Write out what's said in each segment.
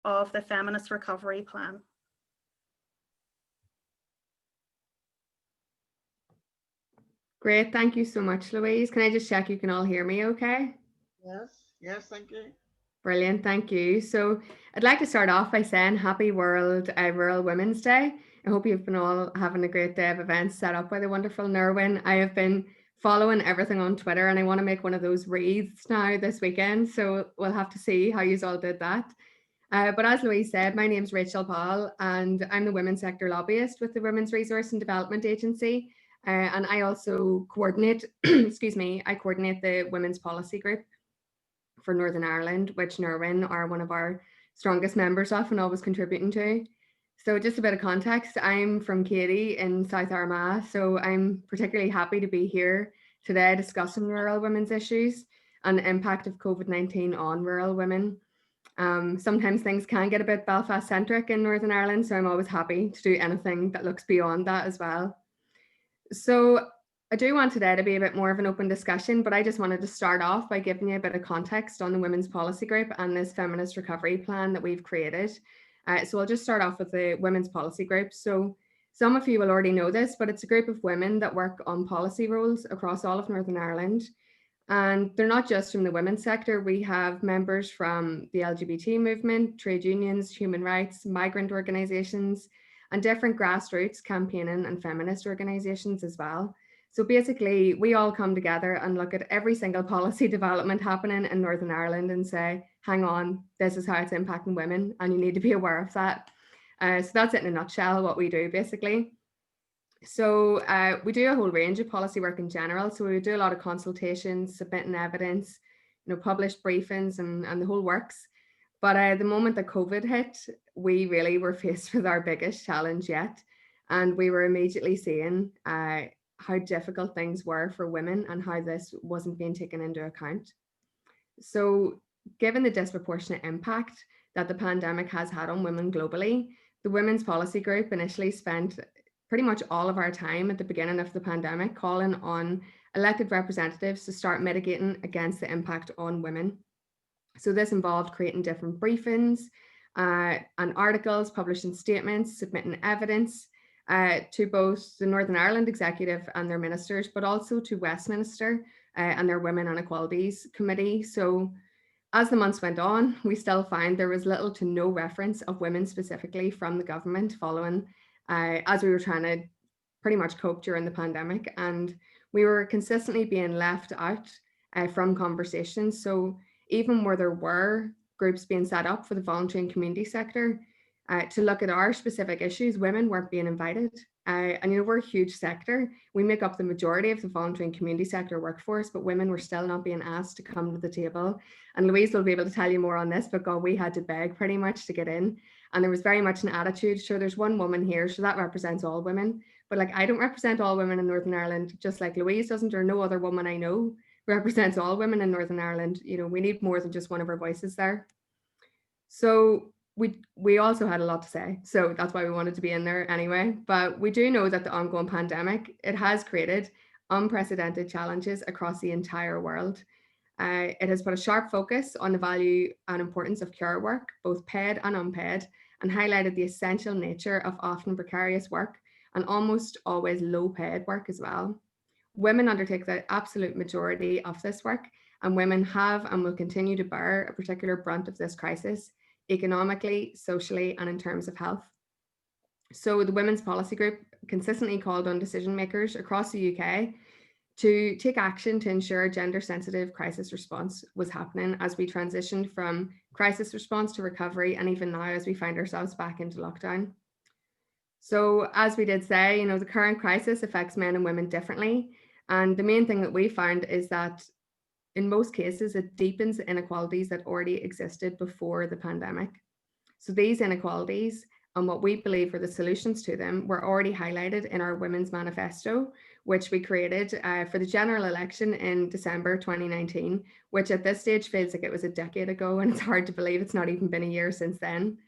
of the Feminist Recovery Plan. Great, thank you so much, Louise. Can I just check you can all hear me okay? Yes, thank you. Brilliant, thank you. So I'd like to start off by saying happy World Rural Women's Day. I hope you've been all having a great day of events set up by the wonderful Nerwin. I have been following everything on Twitter and I want to make one of those wreaths now this weekend. So we'll have to see how you all did that. But as Louise said, my name's Rachel Paul and I'm the Women's Sector Lobbyist with the Women's Resource and Development Agency. And I also coordinate, I coordinate the Women's Policy Group for Northern Ireland, which Nerwin are one of our strongest members of and always contributing to. So just a bit of context, I'm from Katy in South Armagh, so I'm particularly happy to be here today discussing rural women's issues and the impact of COVID-19 on rural women. Sometimes things can get a bit Belfast-centric in Northern Ireland, so I'm always happy to do anything that looks beyond that as well. So I do want today to be a bit more of an open discussion, but I just wanted to start off by giving you a bit of context on the Women's Policy Group and this Feminist Recovery Plan that we've created. So I'll just start off with the Women's Policy Group. So some of you will already know this, but it's a group of women that work on policy roles across all of Northern Ireland. And they're not just from the women's sector. We have members from the LGBT movement, trade unions, human rights, migrant organisations, and different grassroots campaigning and feminist organisations as well. So basically, we all come together and look at every single policy development happening in Northern Ireland and say, hang on, this is how it's impacting women and you need to be aware of that. So that's it in a nutshell, what we do basically. So we do a whole range of policy work in general. So we do a lot of consultations, submitting evidence, published briefings and the whole works. But the moment that COVID hit, we really were faced with our biggest challenge yet. And we were immediately seeing how difficult things were for women and how this wasn't being taken into account. So given the disproportionate impact that the pandemic has had on women globally, the Women's Policy Group initially spent pretty much all of our time at the beginning of the pandemic calling on elected representatives to start mitigating against the impact on women. So this involved creating different briefings and articles, publishing statements, submitting evidence to both the Northern Ireland Executive and their ministers, but also to Westminster and their Women and Equalities Committee. So as the months went on, we still find there was little to no reference of women specifically from the government following as we were trying to pretty much cope during the pandemic. And we were consistently being left out from conversations. So even where there were groups being set up for the voluntary and community sector to look at our specific issues, women weren't being invited. And we're a huge sector. We make up the majority of the voluntary and community sector workforce, but women were still not being asked to come to the table. And Louise will be able to tell you more on this, but God, we had to beg pretty much to get in. And there was very much an attitude, sure, there's one woman here, so that represents all women. But like, I don't represent all women in Northern Ireland, just like Louise doesn't, or no other woman I know represents all women in Northern Ireland. We need more than just one of our voices there. So we also had a lot to say, so that's why we wanted to be in there anyway. But we do know that the ongoing pandemic, it has created unprecedented challenges across the entire world. It has put a sharp focus on the value and importance of care work, both paid and unpaid, and highlighted the essential nature of often precarious work and almost always low paid work as well. Women undertake the absolute majority of this work, and women have and will continue to bear a particular brunt of this crisis, economically, socially, and in terms of health. So the Women's Policy Group consistently called on decision makers across the UK to take action to ensure gender-sensitive crisis response was happening as we transitioned from crisis response to recovery, and even now as we find ourselves back into lockdown. So as we did say, the current crisis affects men and women differently. And the main thing that we found is that in most cases, it deepens the inequalities that already existed before the pandemic. So these inequalities and what we believe are the solutions to them were already highlighted in our Women's Manifesto, which we created for the general election in December 2019, which at this stage feels like it was a decade ago, and it's hard to believe it's not even been a year since then.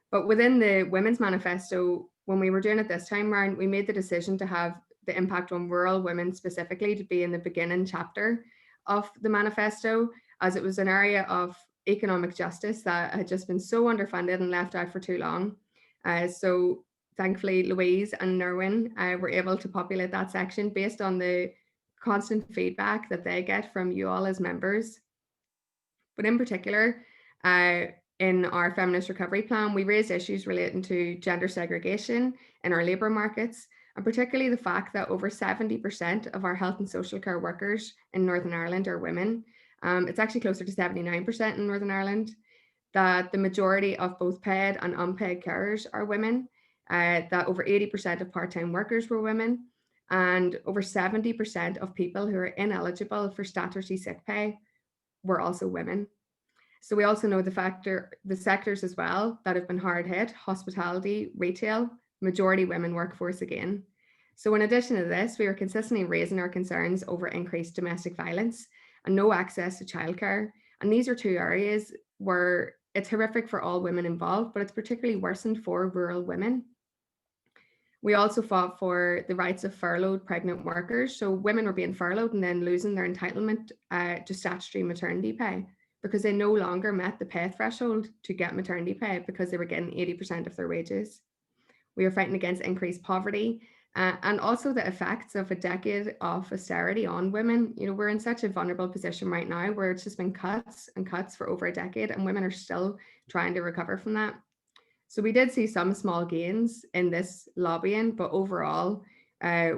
But within the Women's Manifesto, when we were doing it this time around, we made the decision to have the impact on rural women specifically to be in the beginning chapter of the manifesto, as it was an area of economic justice that had just been so underfunded and left out for too long. So thankfully, Louise and Nerwin were able to populate that section based on the constant feedback that they get from you all as members. But in particular, in our feminist recovery plan, we raised issues relating to gender segregation in our labour markets, and particularly the fact that over 70% of our health and social care workers in Northern Ireland are women. It's actually closer to 79% in Northern Ireland, that the majority of both paid and unpaid carers are women, that over 80% of part-time workers were women, and over 70% of people who are ineligible for statutory sick pay were also women. So we also know the sectors as well that have been hard hit: hospitality, retail, majority women workforce again. So in addition to this, we are consistently raising our concerns over increased domestic violence and no access to childcare. And these are two areas where it's horrific for all women involved, but it's particularly worsened for rural women. We also fought for the rights of furloughed pregnant workers. So women were being furloughed and then losing their entitlement to statutory maternity pay because they no longer met the pay threshold to get maternity pay because they were getting 80% of their wages. We are fighting against increased poverty and also the effects of a decade of austerity on women. You know, we're in such a vulnerable position right now where it's just been cuts and cuts for over a decade, and women are still trying to recover from that. So we did see some small gains in this lobbying, but overall,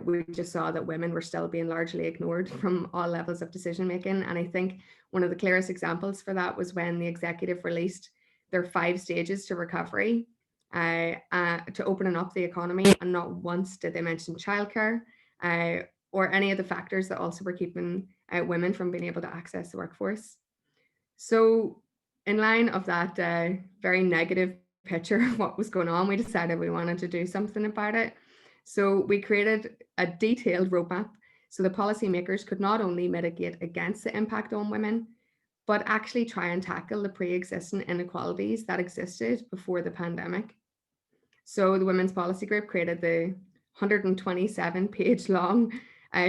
we just saw that women were still being largely ignored from all levels of decision making. And I think one of the clearest examples for that was when the executive released their 5 stages to recovery, to opening up the economy, and not once did they mention childcare or any of the factors that also were keeping women from being able to access the workforce. So in line of that very negative picture of what was going on, we decided we wanted to do something about it. So we created a detailed roadmap so the policymakers could not only mitigate against the impact on women, but actually try and tackle the pre-existing inequalities that existed before the pandemic. So the Women's Policy Group created the 127-page long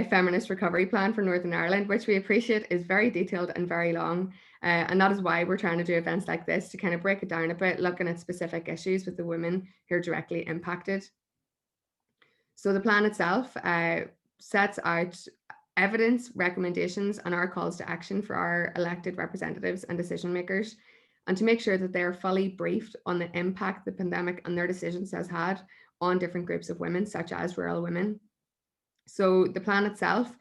feminist recovery plan for Northern Ireland, which we appreciate is very detailed and very long. And that is why we're trying to do events like this, to kind of break it down a bit, looking at specific issues with the women who are directly impacted. So the plan itself sets out evidence, recommendations, and our calls to action for our elected representatives and decision makers, and to make sure that they are fully briefed on the impact the pandemic and their decisions has had on different groups of women, such as rural women. So the plan itself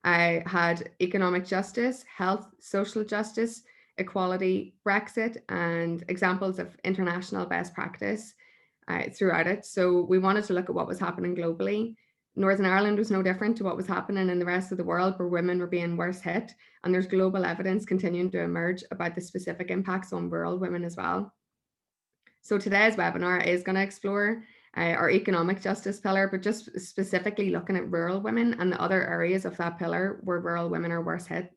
had economic justice, health, social justice, equality, Brexit, and examples of international best practice throughout it. So we wanted to look at what was happening globally. Northern Ireland was no different to what was happening in the rest of the world, where women were being worse hit. And there's global evidence continuing to emerge about the specific impacts on rural women as well. So today's webinar is going to explore our economic justice pillar, but just specifically looking at rural women and the other areas of that pillar where rural women are worse hit.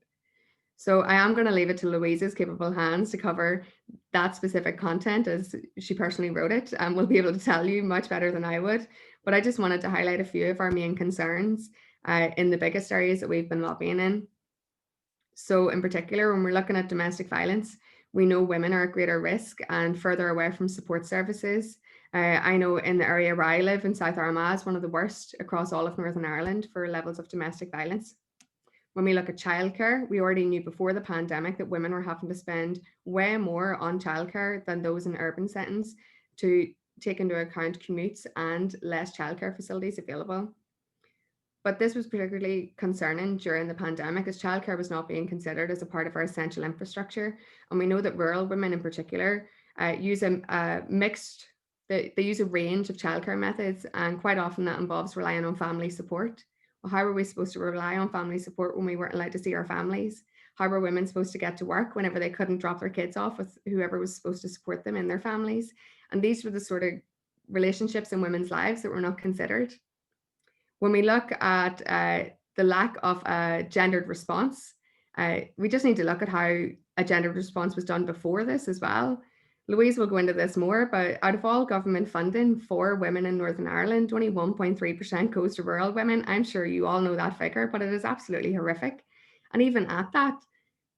So I am going to leave it to Louise's capable hands to cover that specific content, as she personally wrote it, and will be able to tell you much better than I would. But I just wanted to highlight a few of our main concerns in the biggest areas that we've been lobbying in. So in particular, when we're looking at domestic violence, we know women are at greater risk and further away from support services. I know in the area where I live in South Armagh is one of the worst across all of Northern Ireland for levels of domestic violence. When we look at childcare, we already knew before the pandemic that women were having to spend way more on childcare than those in urban settings to take into account commutes and less childcare facilities available. But this was particularly concerning during the pandemic, as childcare was not being considered as a part of our essential infrastructure. And we know that rural women in particular use a mixed, they use a range of childcare methods, and quite often that involves relying on family support. Well, how were we supposed to rely on family support when we weren't allowed to see our families? How were women supposed to get to work whenever they couldn't drop their kids off with whoever was supposed to support them in their families? And these were the sort of relationships in women's lives that were not considered. When we look at the lack of a gendered response, we just need to look at how a gendered response was done before this as well. Louise will go into this more, but out of all government funding for women in Northern Ireland, only 1.3% goes to rural women. I'm sure you all know that figure, but it is absolutely horrific. And even at that,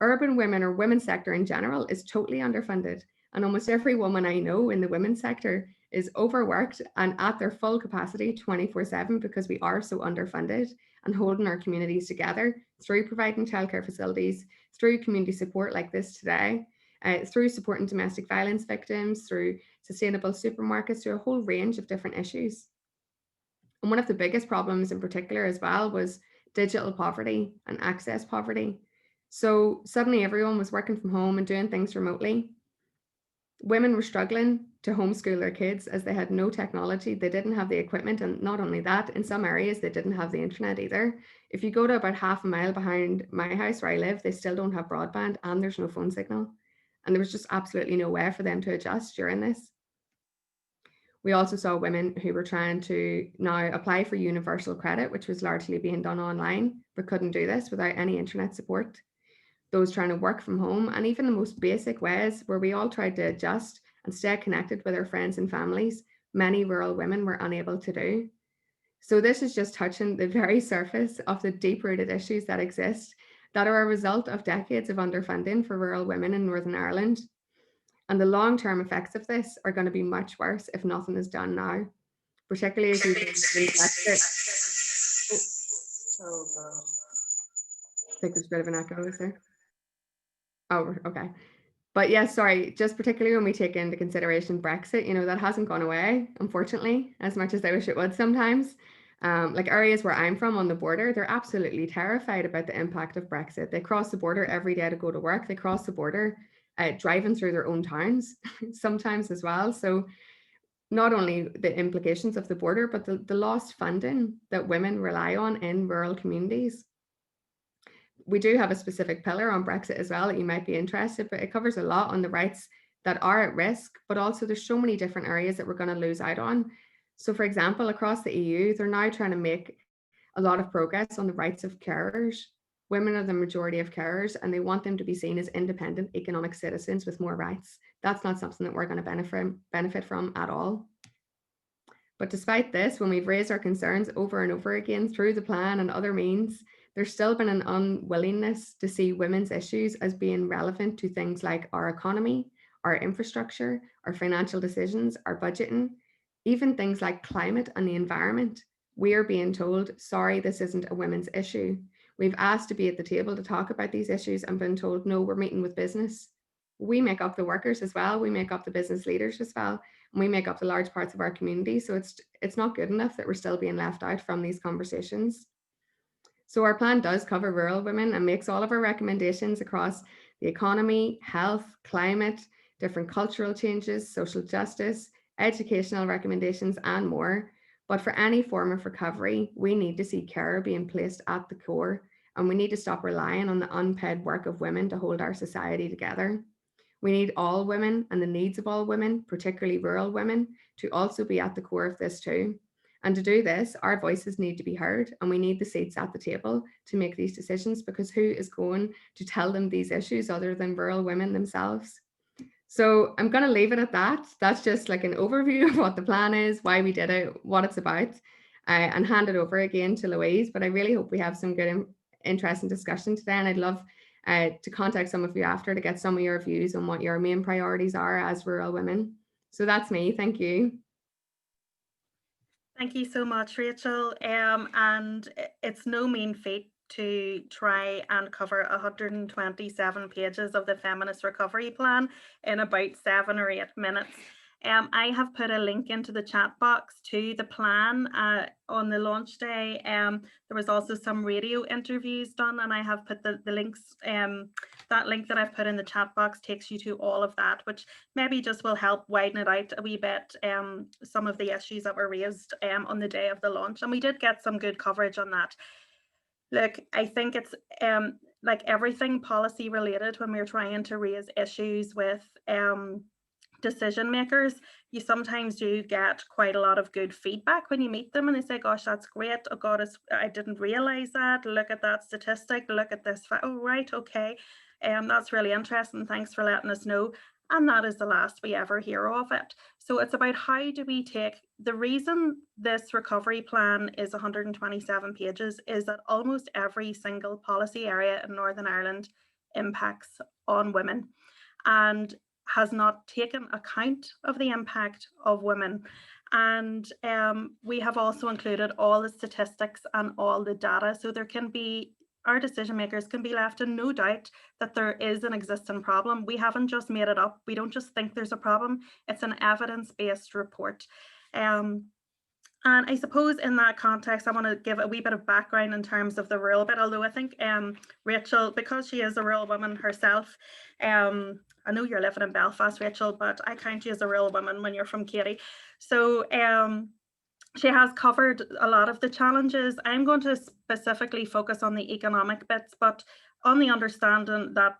Urban women or women's sector in general is totally underfunded. And almost every woman I know in the women's sector is overworked and at their full capacity 24/7 because we are so underfunded, and holding our communities together through providing childcare facilities, through community support like this today, through supporting domestic violence victims, through sustainable supermarkets, through a whole range of different issues. And one of the biggest problems in particular as well was digital poverty and access poverty. So suddenly everyone was working from home and doing things remotely. Women were struggling to homeschool their kids as they had no technology. They didn't have the equipment. And not only that, in some areas, they didn't have the internet either. If you go to about half a mile behind my house where I live, they still don't have broadband and there's no phone signal. And there was just absolutely no way for them to adjust during this. We also saw women who were trying to now apply for universal credit, which was largely being done online, but couldn't do this without any internet support. Those trying to work from home, and even the most basic ways where we all tried to adjust and stay connected with our friends and families, many rural women were unable to do. So this is just touching the very surface of the deep-rooted issues that exist that are a result of decades of underfunding for rural women in Northern Ireland. And the long-term effects of this are going to be much worse if nothing is done now, particularly as we Brexit. Oh God. I think there's a bit of an echo, is there? Oh, okay. But yes, sorry, just particularly when we take into consideration Brexit, that hasn't gone away, unfortunately, as much as I wish it would sometimes. Like areas where I'm from on the border, they're absolutely terrified about the impact of Brexit. They cross the border every day to go to work. They cross the border driving through their own towns sometimes as well. So not only the implications of the border, but the lost funding that women rely on in rural communities. We do have a specific pillar on Brexit as well that you might be interested, but it covers a lot on the rights that are at risk, but also there's so many different areas that we're going to lose out on. So for example, across the EU, they're now trying to make a lot of progress on the rights of carers. Women are the majority of carers, and they want them to be seen as independent economic citizens with more rights. That's not something that we're going to benefit from at all. But despite this, when we've raised our concerns over and over again through the plan and other means, there's still been an unwillingness to see women's issues as being relevant to things like our economy, our infrastructure, our financial decisions, our budgeting, even things like climate and the environment. We are being told, sorry, this isn't a women's issue. We've asked to be at the table to talk about these issues and been told, no, we're meeting with business. We make up the workers as well. We make up the business leaders as well. And we make up the large parts of our community. So it's not good enough that we're still being left out from these conversations. So our plan does cover rural women and makes all of our recommendations across the economy, health, climate, different cultural changes, social justice, educational recommendations, and more. But for any form of recovery, we need to see care being placed at the core, and we need to stop relying on the unpaid work of women to hold our society together. We need all women and the needs of all women, particularly rural women, to also be at the core of this too. And to do this, our voices need to be heard, and we need the seats at the table to make these decisions, because who is going to tell them these issues other than rural women themselves? So I'm going to leave it at that. That's just like an overview of what the plan is, why we did it, what it's about, and hand it over again to Louise. But I really hope we have some good, interesting discussion today, and I'd love to contact some of you after to get some of your views on what your main priorities are as rural women. So that's me. Thank you. Thank you so much, Rachel. And it's no mean feat to try and cover 127 pages of the Feminist Recovery Plan in about 7 or 8 minutes. I have put a link into the chat box to the plan on the launch day. There was also some radio interviews done, and I have put the links. That link that I've put in the chat box takes you to all of that, which maybe just will help widen it out a wee bit, some of the issues that were raised on the day of the launch. And we did get some good coverage on that. Look, I think it's like everything policy related, when we're trying to raise issues with decision makers, you sometimes do get quite a lot of good feedback when you meet them, and they say, gosh, that's great. Oh God, I didn't realize that. Look at that statistic. Look at this. Oh, right. Okay. That's really interesting. Thanks for letting us know. And that is the last we ever hear of it. So it's about how do we take the reason this recovery plan is 127 pages is that almost every single policy area in Northern Ireland impacts on women and has not taken account of the impact of women. And we have also included all the statistics and all the data, so there can be, our decision makers can be left in no doubt that there is an existing problem. We haven't just made it up. We don't just think there's a problem. It's an evidence-based report. And I suppose in that context, I want to give a wee bit of background in terms of the rural bit, although I think Rachel, because she is a rural woman herself, I know you're living in Belfast, Rachel, but I count you as a rural woman when you're from Katy. So she has covered a lot of the challenges. I'm going to specifically focus on the economic bits, but on the understanding that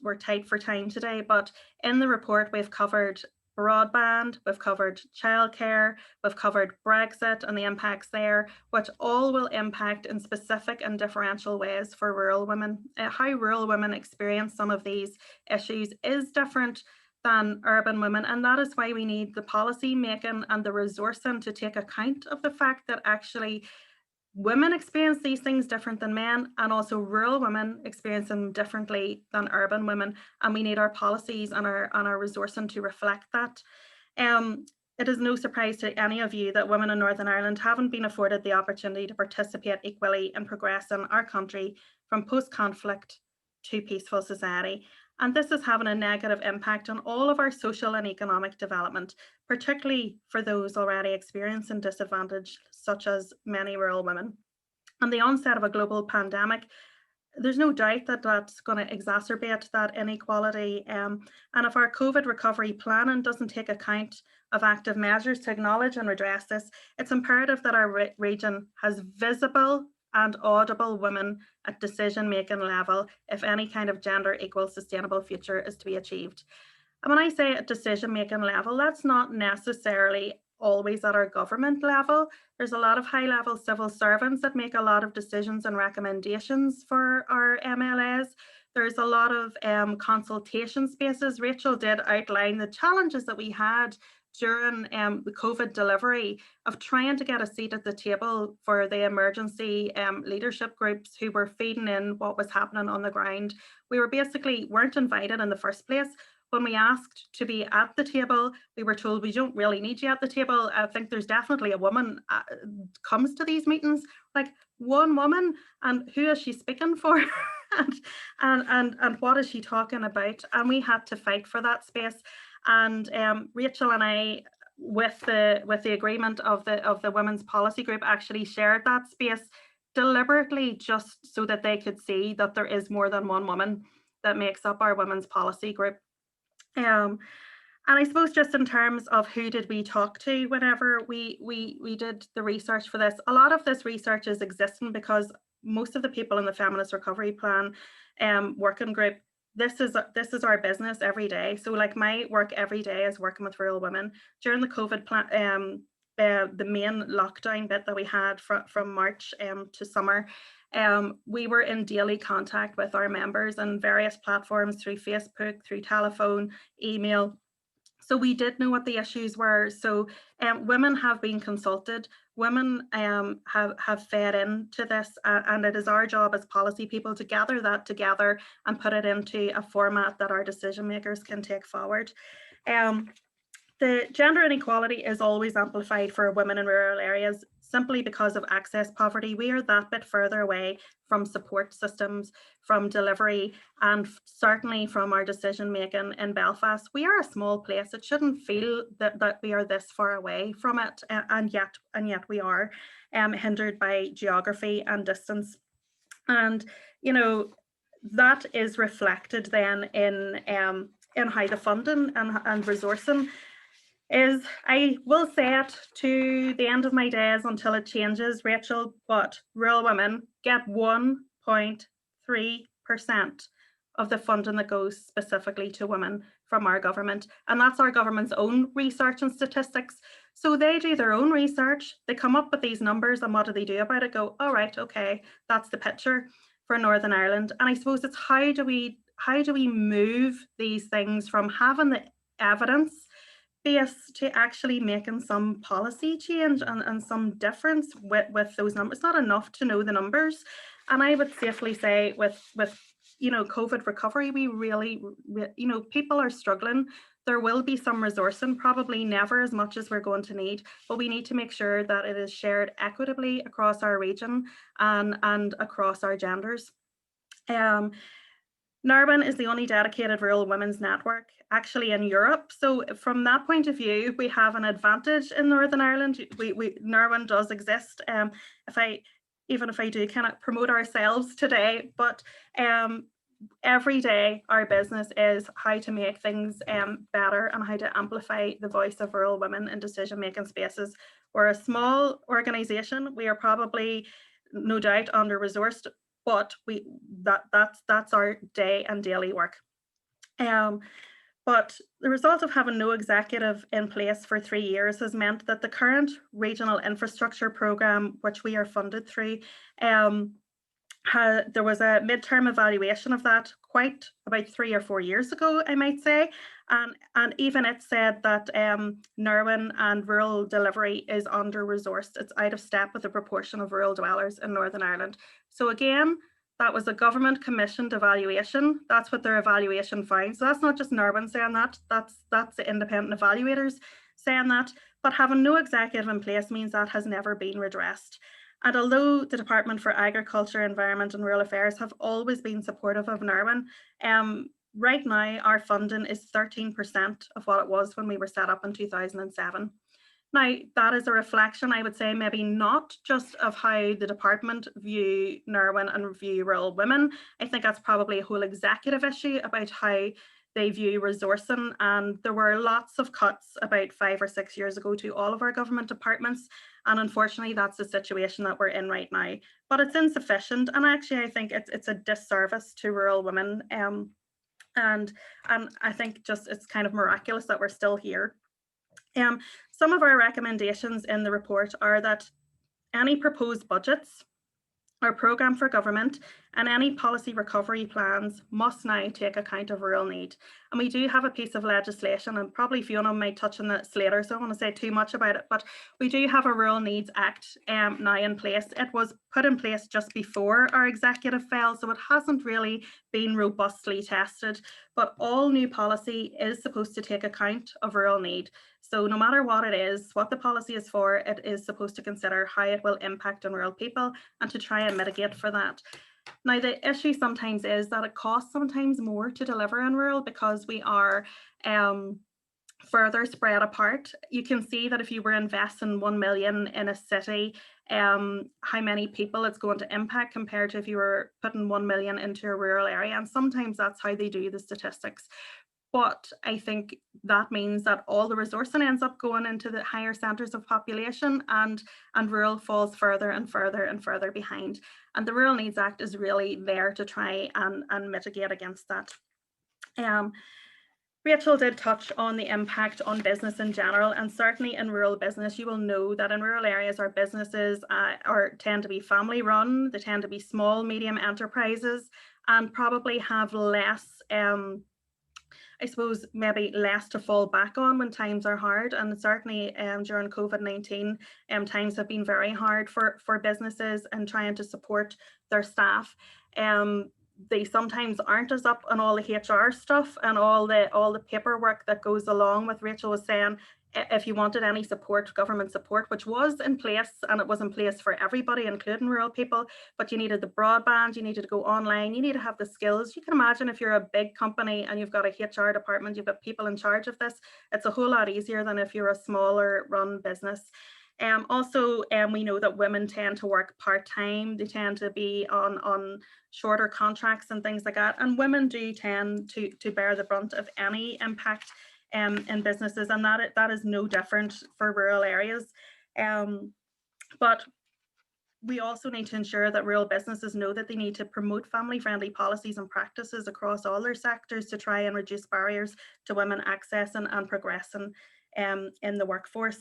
we're tight for time today. But in the report, we've covered broadband, we've covered childcare, we've covered Brexit and the impacts there, which all will impact in specific and differential ways for rural women. How rural women experience some of these issues is different than urban women, and that is why we need the policy making and the resourcing to take account of the fact that actually women experience these things different than men, and also rural women experience them differently than urban women, and we need our policies and our resourcing to reflect that. It is no surprise to any of you that women in Northern Ireland haven't been afforded the opportunity to participate equally in progressing our country from post-conflict to peaceful society. And this is having a negative impact on all of our social and economic development, particularly for those already experiencing disadvantage, such as many rural women. And the onset of a global pandemic, there's no doubt that that's going to exacerbate that inequality. And if our COVID recovery planning doesn't take account of active measures to acknowledge and redress this, it's imperative that our region has visible and audible women at decision-making level if any kind of gender equal sustainable future is to be achieved. And when I say at decision-making level, that's not necessarily always at our government level. There's a lot of high-level civil servants that make a lot of decisions and recommendations for our MLAs. There's a lot of consultation spaces. Rachel did outline the challenges that we had during the COVID delivery of trying to get a seat at the table for the emergency leadership groups who were feeding in what was happening on the ground. We weren't invited in the first place. When we asked to be at the table, we were told we don't really need you at the table. I think there's definitely a woman comes to these meetings, like one woman, and who is she speaking for? and what is she talking about? And we had to fight for that space. And Rachel and I, with the agreement of the Women's Policy Group, actually shared that space deliberately just so that they could see that there is more than one woman that makes up our Women's Policy Group. And I suppose just in terms of who did we talk to whenever we did the research for this, a lot of this research is existing because most of the people in the Feminist Recovery Plan working group, this is our business every day. So like my work every day is working with rural women. During the COVID plan, the main lockdown bit that we had from March to summer, we were in daily contact with our members on various platforms through Facebook, through telephone, email. So we did know what the issues were. So women have been consulted. Women have fed into this, and it is our job as policy people to gather that together and put it into a format that our decision makers can take forward. The gender inequality is always amplified for women in rural areas simply because of access poverty. We are that bit further away from support systems, from delivery, and certainly from our decision making in Belfast. We are a small place. It shouldn't feel that we are this far away from it, and yet we are hindered by geography and distance. And you know that is reflected then in how the funding and resourcing is. I will say it to the end of my days until it changes, Rachel, but rural women get 1.3% of the funding that goes specifically to women from our government. And that's our government's own research and statistics. So they do their own research, they come up with these numbers, and what do they do about it? Go, all right, okay, that's the picture for Northern Ireland. And I suppose it's how do we move these things from having the evidence base to actually making some policy change and some difference with those numbers. It's not enough to know the numbers. And I would safely say with COVID recovery, we really, people are struggling. There will be some resourcing, probably never as much as we're going to need, but we need to make sure that it is shared equitably across our region and across our genders. Narban is the only dedicated rural women's network actually in Europe. So from that point of view, we have an advantage in Northern Ireland. Narban does exist. Even if I do kind of promote ourselves today, but every day our business is how to make things better and how to amplify the voice of rural women in decision-making spaces. We're a small organisation. We are probably no doubt under-resourced, but that's our day and daily work. But the result of having no executive in place for 3 years has meant that the current regional infrastructure programme, which we are funded through, there was a midterm evaluation of that quite about 3 or 4 years ago, I might say, and even it said that Narwan and rural delivery is under-resourced. It's out of step with the proportion of rural dwellers in Northern Ireland. So again, that was a government commissioned evaluation. That's what their evaluation found. So that's not just Narwan saying that, that's the independent evaluators saying that. But having no executive in place means that has never been redressed. And although the Department for Agriculture, Environment and Rural Affairs have always been supportive of Narwan, right now our funding is 13% of what it was when we were set up in 2007. Now, that is a reflection, I would say, maybe not just of how the department view Narwan and view rural women. I think that's probably a whole executive issue about how they view resourcing, and there were lots of cuts about 5 or 6 years ago to all of our government departments, and unfortunately that's the situation that we're in right now. But it's insufficient, and actually I think it's a disservice to rural women, and I think just it's kind of miraculous that we're still here. Some of our recommendations in the report are that any proposed budgets our programme for government and any policy recovery plans must now take account of rural need. And we do have a piece of legislation, and probably Fiona might touch on this later, so I don't want to say too much about it, but we do have a Rural Needs Act now in place. It was put in place just before our executive fell, so it hasn't really been robustly tested, but all new policy is supposed to take account of rural need. So no matter what it is, what the policy is for, it is supposed to consider how it will impact on rural people and to try and mitigate for that. Now, the issue sometimes is that it costs sometimes more to deliver in rural because we are further spread apart. You can see that if you were investing 1 million in a city, how many people it's going to impact compared to if you were putting 1 million into a rural area. And sometimes that's how they do the statistics. But I think that means that all the resourcing ends up going into the higher centres of population, and rural falls further and further and further behind. And the Rural Needs Act is really there to try and mitigate against that. Rachel did touch on the impact on business in general, and certainly in rural business, you will know that in rural areas, our businesses tend to be family run, they tend to be small, medium enterprises, and probably have less I suppose maybe less to fall back on when times are hard, and certainly during COVID-19 times have been very hard for businesses and trying to support their staff. They sometimes aren't as up on all the HR stuff and all the paperwork that goes along with. Rachel was saying, if you wanted any support, government support, which was in place, and it was in place for everybody, including rural people, but you needed the broadband, you needed to go online, you need to have the skills. You can imagine if you're a big company and you've got a HR department, you've got people in charge of this, it's a whole lot easier than if you're a smaller run business. Also, we know that women tend to work part-time, they tend to be on shorter contracts and things like that, and women do tend to bear the brunt of any impact in businesses, and that is no different for rural areas. But we also need to ensure that rural businesses know that they need to promote family-friendly policies and practices across all their sectors to try and reduce barriers to women accessing and progressing in the workforce.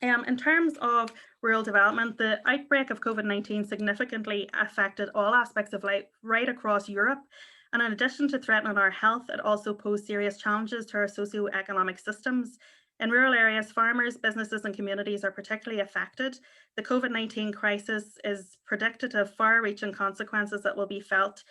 In terms of rural development, the outbreak of COVID-19 significantly affected all aspects of life right across Europe. And in addition to threatening our health, it also posed serious challenges to our socio-economic systems. In rural areas, farmers, businesses and communities are particularly affected. The COVID-19 crisis is predicted to have far-reaching consequences that will be felt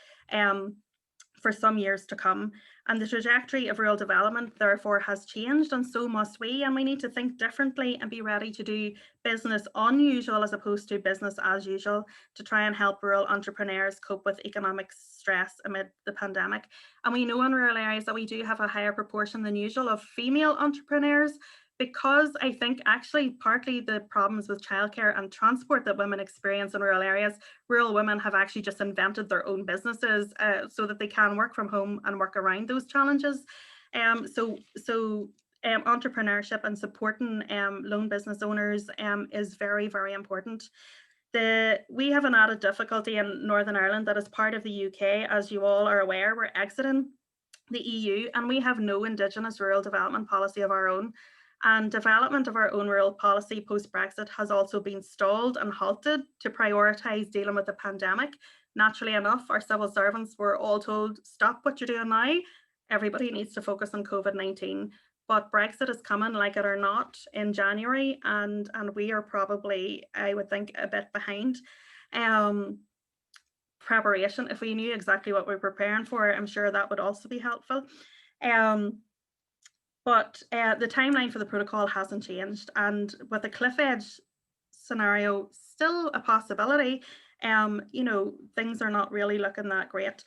for some years to come. And the trajectory of rural development, therefore, has changed, and so must we. And we need to think differently and be ready to do business unusual as opposed to business as usual to try and help rural entrepreneurs cope with economic stress amid the pandemic. And we know in rural areas that we do have a higher proportion than usual of female entrepreneurs, because I think actually partly the problems with childcare and transport that women experience in rural areas, rural women have actually just invented their own businesses so that they can work from home and work around those challenges. So entrepreneurship and supporting lone business owners is very, very important. We have an added difficulty in Northern Ireland that is part of the UK, as you all are aware. We're exiting the EU and we have no Indigenous rural development policy of our own. And development of our own rural policy post-Brexit has also been stalled and halted to prioritise dealing with the pandemic. Naturally enough, our civil servants were all told, stop what you're doing now. Everybody needs to focus on COVID-19. But Brexit is coming, like it or not, in January, and we are probably, I would think, a bit behind. Preparation, if we knew exactly what we're preparing for, I'm sure that would also be helpful. But the timeline for the protocol hasn't changed, and with the cliff edge scenario still a possibility, things are not really looking that great.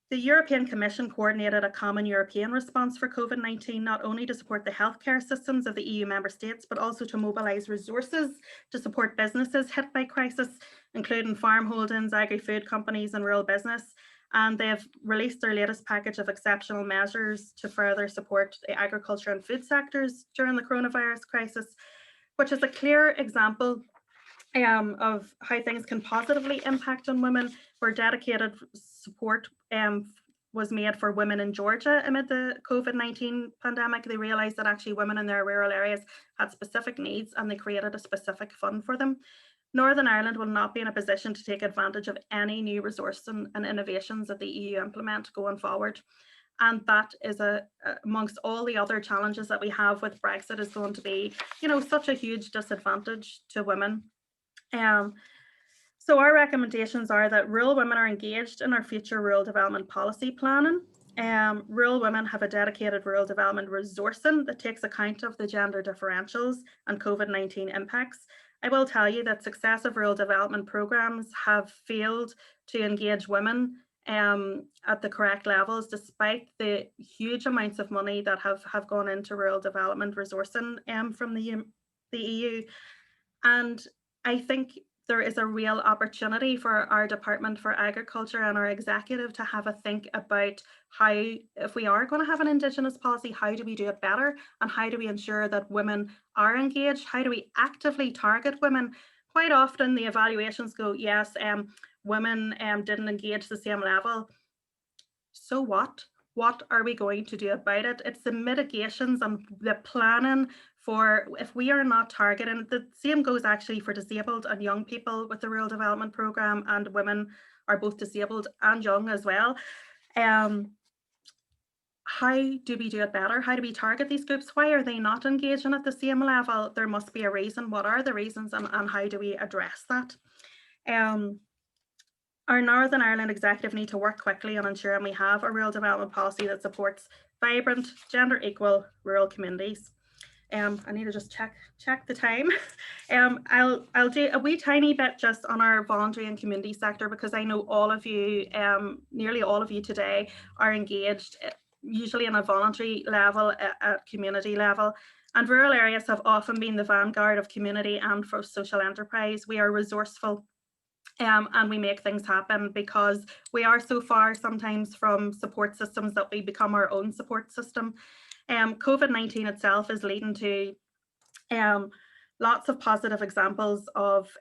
The European Commission coordinated a common European response for COVID-19, not only to support the healthcare systems of the EU member states, but also to mobilise resources to support businesses hit by crisis, including farm holdings, agri-food companies and rural business. And they've released their latest package of exceptional measures to further support the agriculture and food sectors during the coronavirus crisis, which is a clear example of how things can positively impact on women, where dedicated support was made for women in Georgia amid the COVID-19 pandemic. They realised that actually women in their rural areas had specific needs and they created a specific fund for them. Northern Ireland will not be in a position to take advantage of any new resources and innovations that the EU implement going forward. And that is amongst all the other challenges that we have with Brexit, is going to be, such a huge disadvantage to women. So our recommendations are that rural women are engaged in our future rural development policy planning. Rural women have a dedicated rural development resourcing that takes account of the gender differentials and COVID-19 impacts. I will tell you that successive rural development programs have failed to engage women at the correct levels, despite the huge amounts of money that have gone into rural development resourcing from the EU. And I think there is a real opportunity for our Department for Agriculture and our executive to have a think about how, if we are going to have an Indigenous policy, how do we do it better, and how do we ensure that women are engaged? How do we actively target women? Quite often the evaluations go, yes, women didn't engage the same level. So what? What are we going to do about it? It's the mitigations and the planning for, if we are not targeting, the same goes actually for disabled and young people with the rural development programme, and women are both disabled and young as well. How do we do it better? How do we target these groups? Why are they not engaging at the same level? There must be a reason. What are the reasons, and how do we address that? Our Northern Ireland executive need to work quickly on ensuring we have a rural development policy that supports vibrant, gender equal rural communities. I need to just check the time. I'll do a wee tiny bit just on our voluntary and community sector, because I know all of you, nearly all of you today, are engaged, usually on a voluntary level, at community level. And rural areas have often been the vanguard of community and for social enterprise. We are resourceful. And we make things happen because we are so far sometimes from support systems that we become our own support system. COVID-19 itself is leading to lots of positive examples of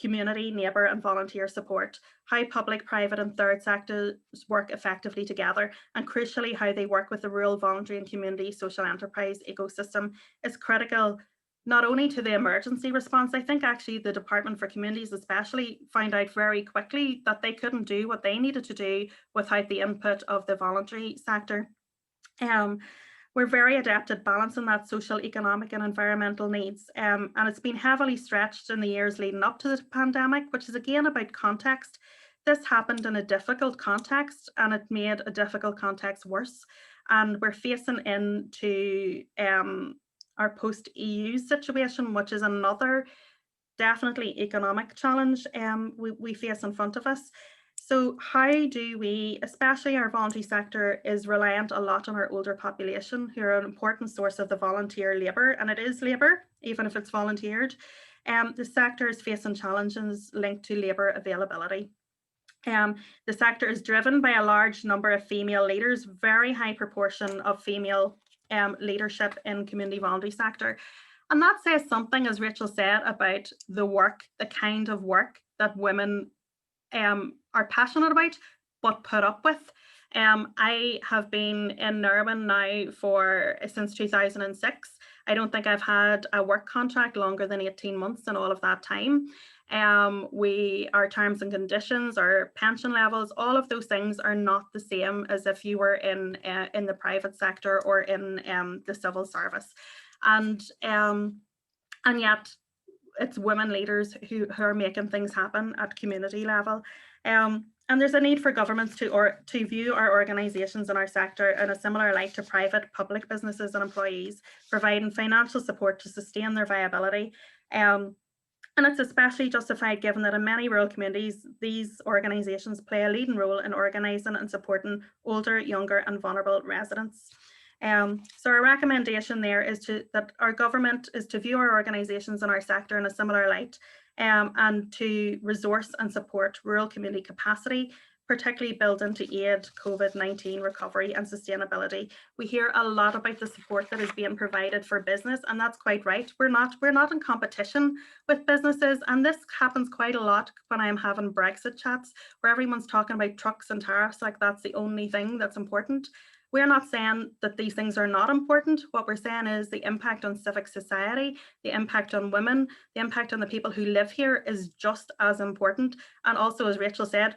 community, neighbour and volunteer support, how public, private and third sectors work effectively together, and crucially how they work with the rural, voluntary and community social enterprise ecosystem is critical, not only to the emergency response. I think actually the Department for Communities especially found out very quickly that they couldn't do what they needed to do without the input of the voluntary sector. We're very adept at balancing that social, economic and environmental needs. And it's been heavily stretched in the years leading up to the pandemic, which is again about context. this happened in a difficult context, and it made a difficult context worse. And we're facing into our post-EU situation, which is another definitely economic challenge we face in front of us. So how do we, especially our voluntary sector, is reliant a lot on our older population, who are an important source of the volunteer labour, and it is labour, even if it's volunteered. The sector is facing challenges linked to labour availability. The sector is driven by a large number of female leaders, very high proportion of female leadership in community voluntary sector. And that says something, as Rachel said, about the work, the kind of work that women are passionate about, but put up with. I have been in Nirwan now since 2006. I don't think I've had a work contract longer than 18 months in all of that time. Our terms and conditions, our pension levels, all of those things are not the same as if you were in the private sector or in the civil service. And yet it's women leaders who are making things happen at community level. And there's a need for governments to view our organisations in our sector in a similar light to private public businesses and employees, providing financial support to sustain their viability. And it's especially justified given that in many rural communities, these organisations play a leading role in organising and supporting older, younger and vulnerable residents. So our recommendation there is that our government is to view our organisations in our sector in a similar light, and to resource and support rural community capacity, particularly build into aid COVID-19 recovery and sustainability. We hear a lot about the support that is being provided for business, and that's quite right. We're not in competition with businesses, and this happens quite a lot when I'm having Brexit chats, where everyone's talking about trucks and tariffs like that's the only thing that's important. We're not saying that these things are not important. What we're saying is the impact on civic society, the impact on women, the impact on the people who live here is just as important. And also, as Rachel said,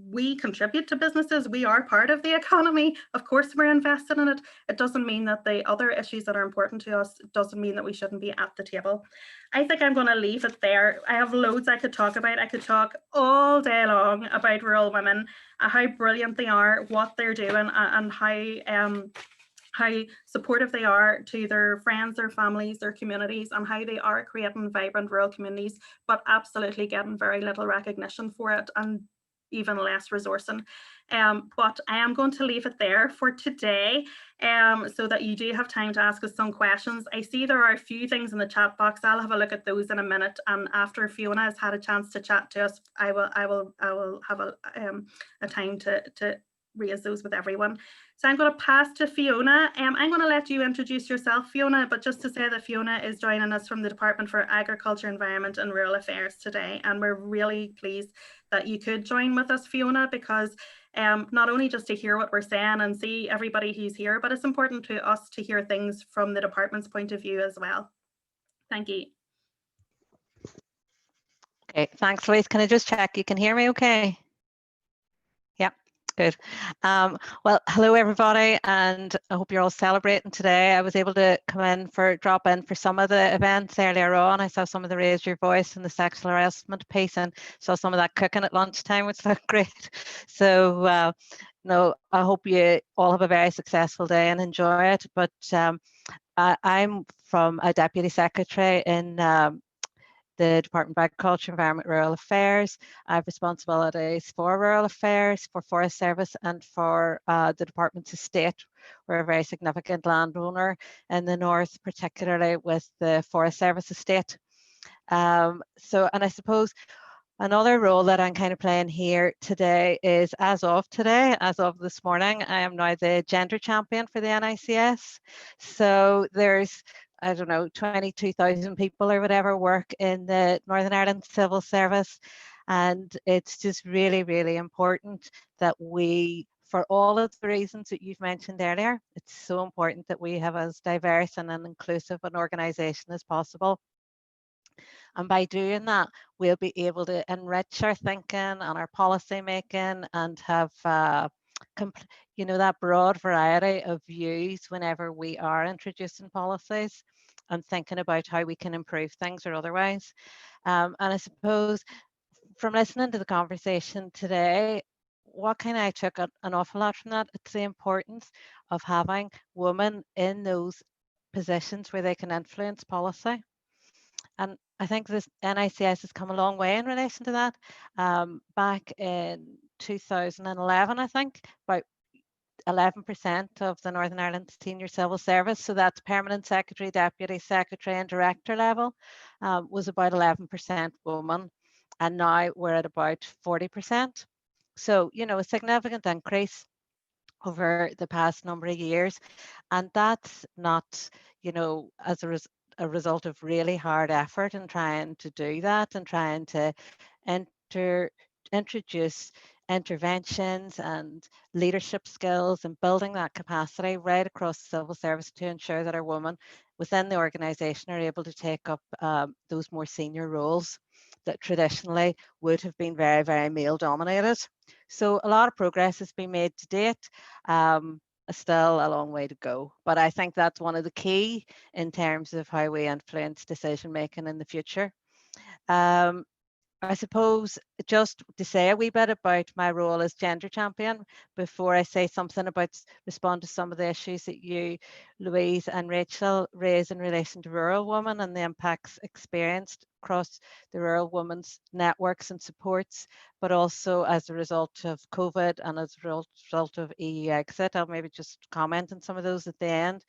we contribute to businesses. We are part of the economy. Of course, we're invested in it. It doesn't mean that the other issues that are important to us, it doesn't mean that we shouldn't be at the table. I think I'm going to leave it there. I have loads I could talk about. I could talk all day long about rural women, how brilliant they are, what they're doing, and how supportive they are to their friends, their families, their communities, and how they are creating vibrant rural communities, but absolutely getting very little recognition for it, and even less resourcing. But I am going to leave it there for today, so that you do have time to ask us some questions. I see there are a few things in the chat box. I'll have a look at those in a minute, and after Fiona has had a chance to chat to us, I will have a time to raise those with everyone. So I'm going to pass to Fiona. I'm going to let you introduce yourself, Fiona, but just to say that Fiona is joining us from the Department for Agriculture, Environment and Rural Affairs today, and we're really pleased that you could join with us, Fiona, because not only just to hear what we're saying and see everybody who's here, but it's important to us to hear things from the department's point of view as well. Thank you. Okay, thanks, Louise. Can I just check you can hear me okay? Yeah, good. Well, hello everybody, and I hope you're all celebrating today. I was able to drop in for some of the events earlier on. I saw some of the Raise Your Voice and the sexual harassment piece, and saw some of that cooking at lunchtime, which looked great. So no, I hope you all have a very successful day and enjoy it. But I'm from a Deputy Secretary in the Department of Agriculture, Environment, Rural Affairs. I have responsibilities for rural affairs, for Forest Service, and for the Department's estate. We're a very significant landowner in the north, particularly with the Forest Service estate. And I suppose another role that I'm kind of playing here today is, as of this morning, I am now the gender champion for the NICS. So there's, I don't know, 22,000 people or whatever work in the Northern Ireland Civil Service. And it's just really, really important that we, for all of the reasons that you've mentioned earlier, it's so important that we have as diverse and an inclusive an organisation as possible. And by doing that, we'll be able to enrich our thinking and our policy making and have that broad variety of views whenever we are introducing policies and thinking about how we can improve things or otherwise. And I suppose from listening to the conversation today, what kind of I took an awful lot from that, it's the importance of having women in those positions where they can influence policy. And I think this NICS has come a long way in relation to that. Back in 2011, I think, about 11% of the Northern Ireland Senior Civil Service, so that's permanent secretary, deputy secretary and director level, was about 11% women, and now we're at about 40%. So, you know, a significant increase over the past number of years, and that's not, you know, as a result of really hard effort in trying to do that and trying to enter introduce interventions and leadership skills and building that capacity right across the civil service to ensure that our women within the organisation are able to take up those more senior roles that traditionally would have been very, very male dominated. So a lot of progress has been made to date. Still a long way to go, but I think that's one of the key in terms of how we influence decision making in the future. I suppose just to say a wee bit about my role as gender champion before I say something about respond to some of the issues that you, Louise and Rachel, raise in relation to rural women and the impacts experienced across the rural women's networks and supports, but also as a result of COVID and as a result of EU exit. I'll maybe just comment on some of those at the end.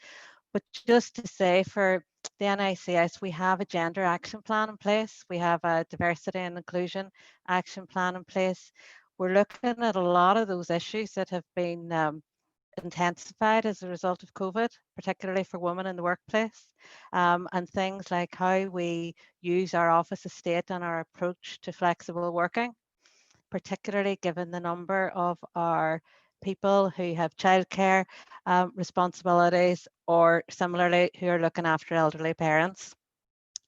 But just to say, for the NICS, we have a gender action plan in place. We have a diversity and inclusion action plan in place. We're looking at a lot of those issues that have been intensified as a result of COVID, particularly for women in the workplace, and things like how we use our office estate and our approach to flexible working, particularly given the number of our people who have childcare responsibilities or similarly who are looking after elderly parents.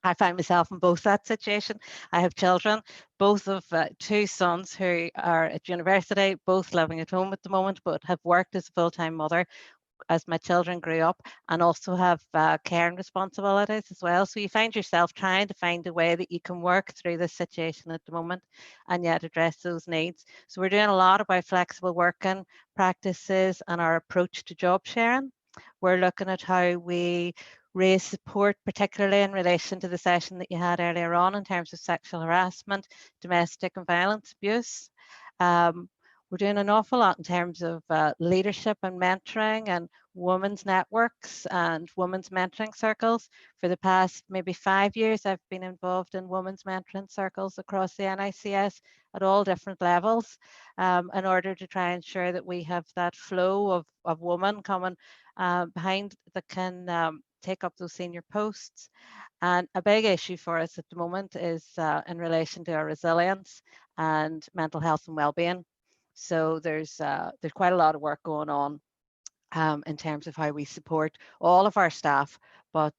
I find myself in both that situation. I have children, both of two sons who are at university, both living at home at the moment, but have worked as a full-time mother as my children grew up, and also have caring responsibilities as well. So you find yourself trying to find a way that you can work through this situation at the moment and yet address those needs. So we're doing a lot about flexible working practices and our approach to job sharing. We're looking at how we raise support, particularly in relation to the session that you had earlier on in terms of sexual harassment, domestic and violence abuse. We're doing an awful lot in terms of leadership and mentoring and women's networks and women's mentoring circles. For the past maybe 5 years, I've been involved in women's mentoring circles across the NICS at all different levels in order to try and ensure that we have that flow of women coming behind that can take up those senior posts. And a big issue for us at the moment is in relation to our resilience and mental health and well-being. So there's quite a lot of work going on in terms of how we support all of our staff, but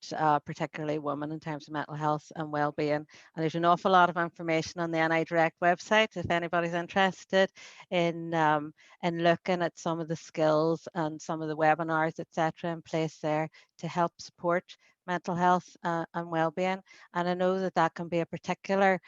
particularly women in terms of mental health and well-being. And there's an awful lot of information on the NI Direct website if anybody's interested in looking at some of the skills and some of the webinars, etc., in place there to help support mental health and well-being. And I know that that can be a particular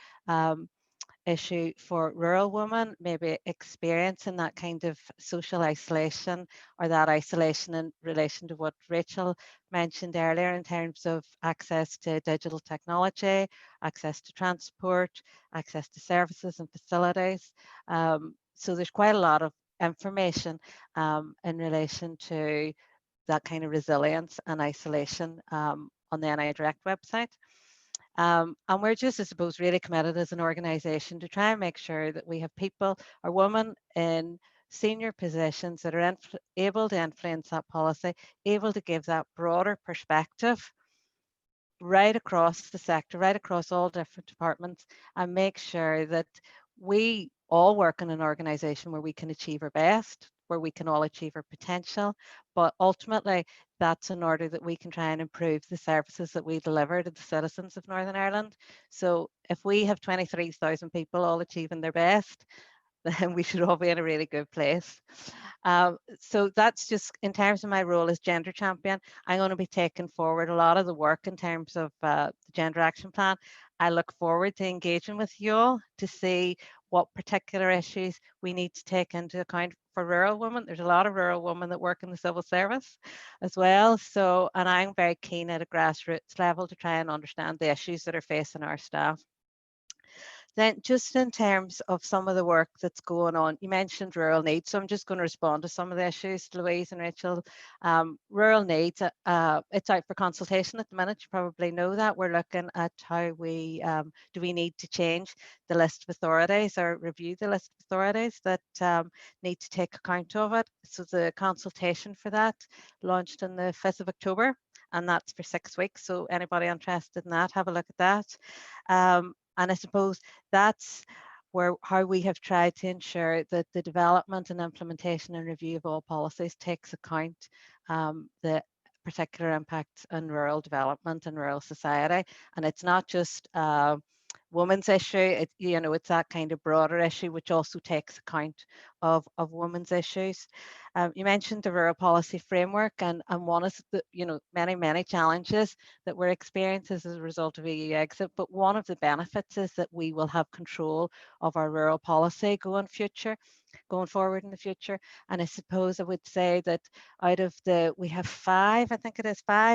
issue for rural women, maybe experiencing that kind of social isolation or that isolation in relation to what Rachel mentioned earlier in terms of access to digital technology, access to transport, access to services and facilities. So there's quite a lot of information in relation to that kind of resilience and isolation on the NI Direct website. And we're just, I suppose, really committed as an organisation to try and make sure that we have people or women in senior positions that are able to influence that policy, able to give that broader perspective right across the sector, right across all different departments, and make sure that we all work in an organisation where we can achieve our best, where we can all achieve our potential, but ultimately that's in order that we can try and improve the services that we deliver to the citizens of Northern Ireland. So if we have 23,000 people all achieving their best, then we should all be in a really good place. So that's just in terms of my role as gender champion. I'm going to be taking forward a lot of the work in terms of the Gender Action Plan. I look forward to engaging with you all to see what particular issues we need to take into account for rural women. There's a lot of rural women that work in the civil service as well. So, and I'm very keen at a grassroots level to try and understand the issues that are facing our staff. Then just in terms of some of the work that's going on, you mentioned rural needs, so I'm just going to respond to some of the issues, Louise and Rachel. Rural needs, it's out for consultation at the minute, you probably know that. We're looking at how we, do we need to change the list of authorities or review the list of authorities that need to take account of it. So the consultation for that launched on the 5th of October, and that's for 6 weeks. So anybody interested in that, have a look at that. And I suppose that's how we have tried to ensure that the development and implementation and review of all policies takes account the particular impacts on rural development and rural society. And it's not just women's issue, it's that kind of broader issue which also takes account of women's issues. You mentioned the rural policy framework, and one of the many challenges that we're experiencing as a result of EU exit, but one of the benefits is that we will have control of our rural policy going forward in the future. And I suppose I would say that out of we have five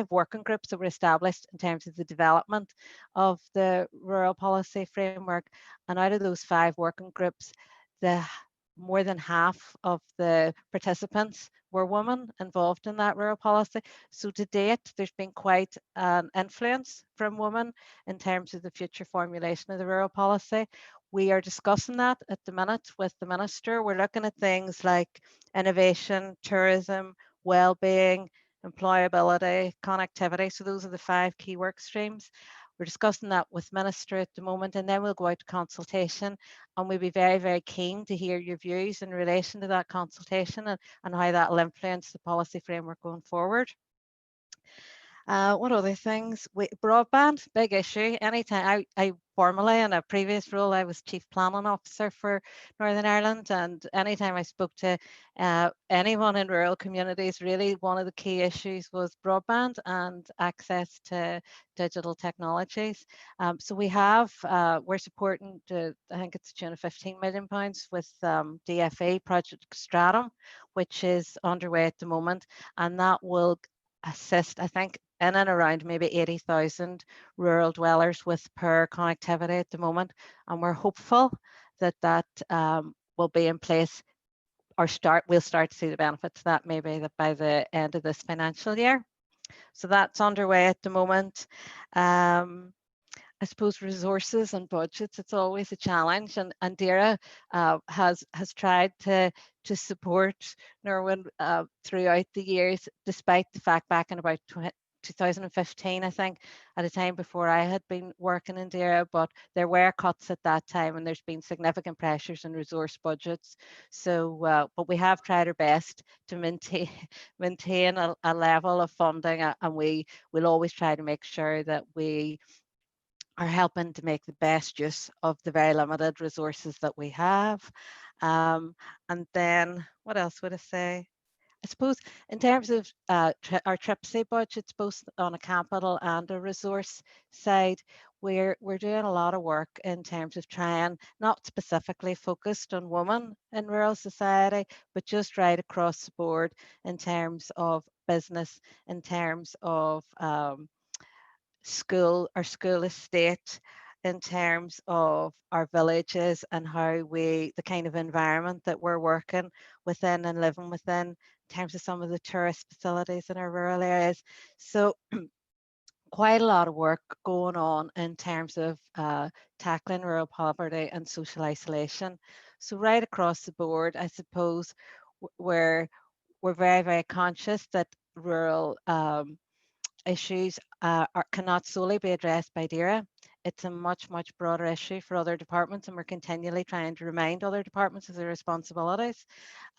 working groups that were established in terms of the development of the rural policy framework. And out of those 5 working groups, more than half of the participants were women involved in that rural policy. So to date, there's been quite an influence from women in terms of the future formulation of the rural policy. We are discussing that at the minute with the Minister. We're looking at things like innovation, tourism, well-being, employability, connectivity. So those are the 5 key work streams. We're discussing that with Minister at the moment, and then we'll go out to consultation, and we'll be very keen to hear your views in relation to that consultation and how that will influence the policy framework going forward. What other things? Broadband, big issue. Anytime I formally, in a previous role, I was Chief Planning Officer for Northern Ireland, and anytime I spoke to anyone in rural communities, really one of the key issues was broadband and access to digital technologies. So we're supporting, I think it's to the tune of £15 million with DFE Project Stratum, which is underway at the moment, and that will assist, I think, in and around maybe 80,000 rural dwellers with poor connectivity at the moment. And we're hopeful that will be in place we'll start to see the benefits of that maybe by the end of this financial year. So that's underway at the moment. I suppose resources and budgets, it's always a challenge, and Deirdre has tried to support Norwin throughout the years, despite the fact back in about 2015, I think, at a time before I had been working in Deirdre, but there were cuts at that time, and there's been significant pressures in resource budgets. So, but we have tried our best to maintain a level of funding, and we will always try to make sure that we are helping to make the best use of the very limited resources that we have. And then what else would I say? I suppose in terms of our TRIPSI budgets, both on a capital and a resource side, we're doing a lot of work in terms of trying, not specifically focused on women in rural society, but just right across the board in terms of business, in terms of our school estate, in terms of our villages and how the kind of environment that we're working within and living within, in terms of some of the tourist facilities in our rural areas. So quite a lot of work going on in terms of tackling rural poverty and social isolation. So right across the board, I suppose we're very conscious that rural issues cannot solely be addressed by DERA. It's a much broader issue for other departments, and we're continually trying to remind other departments of their responsibilities.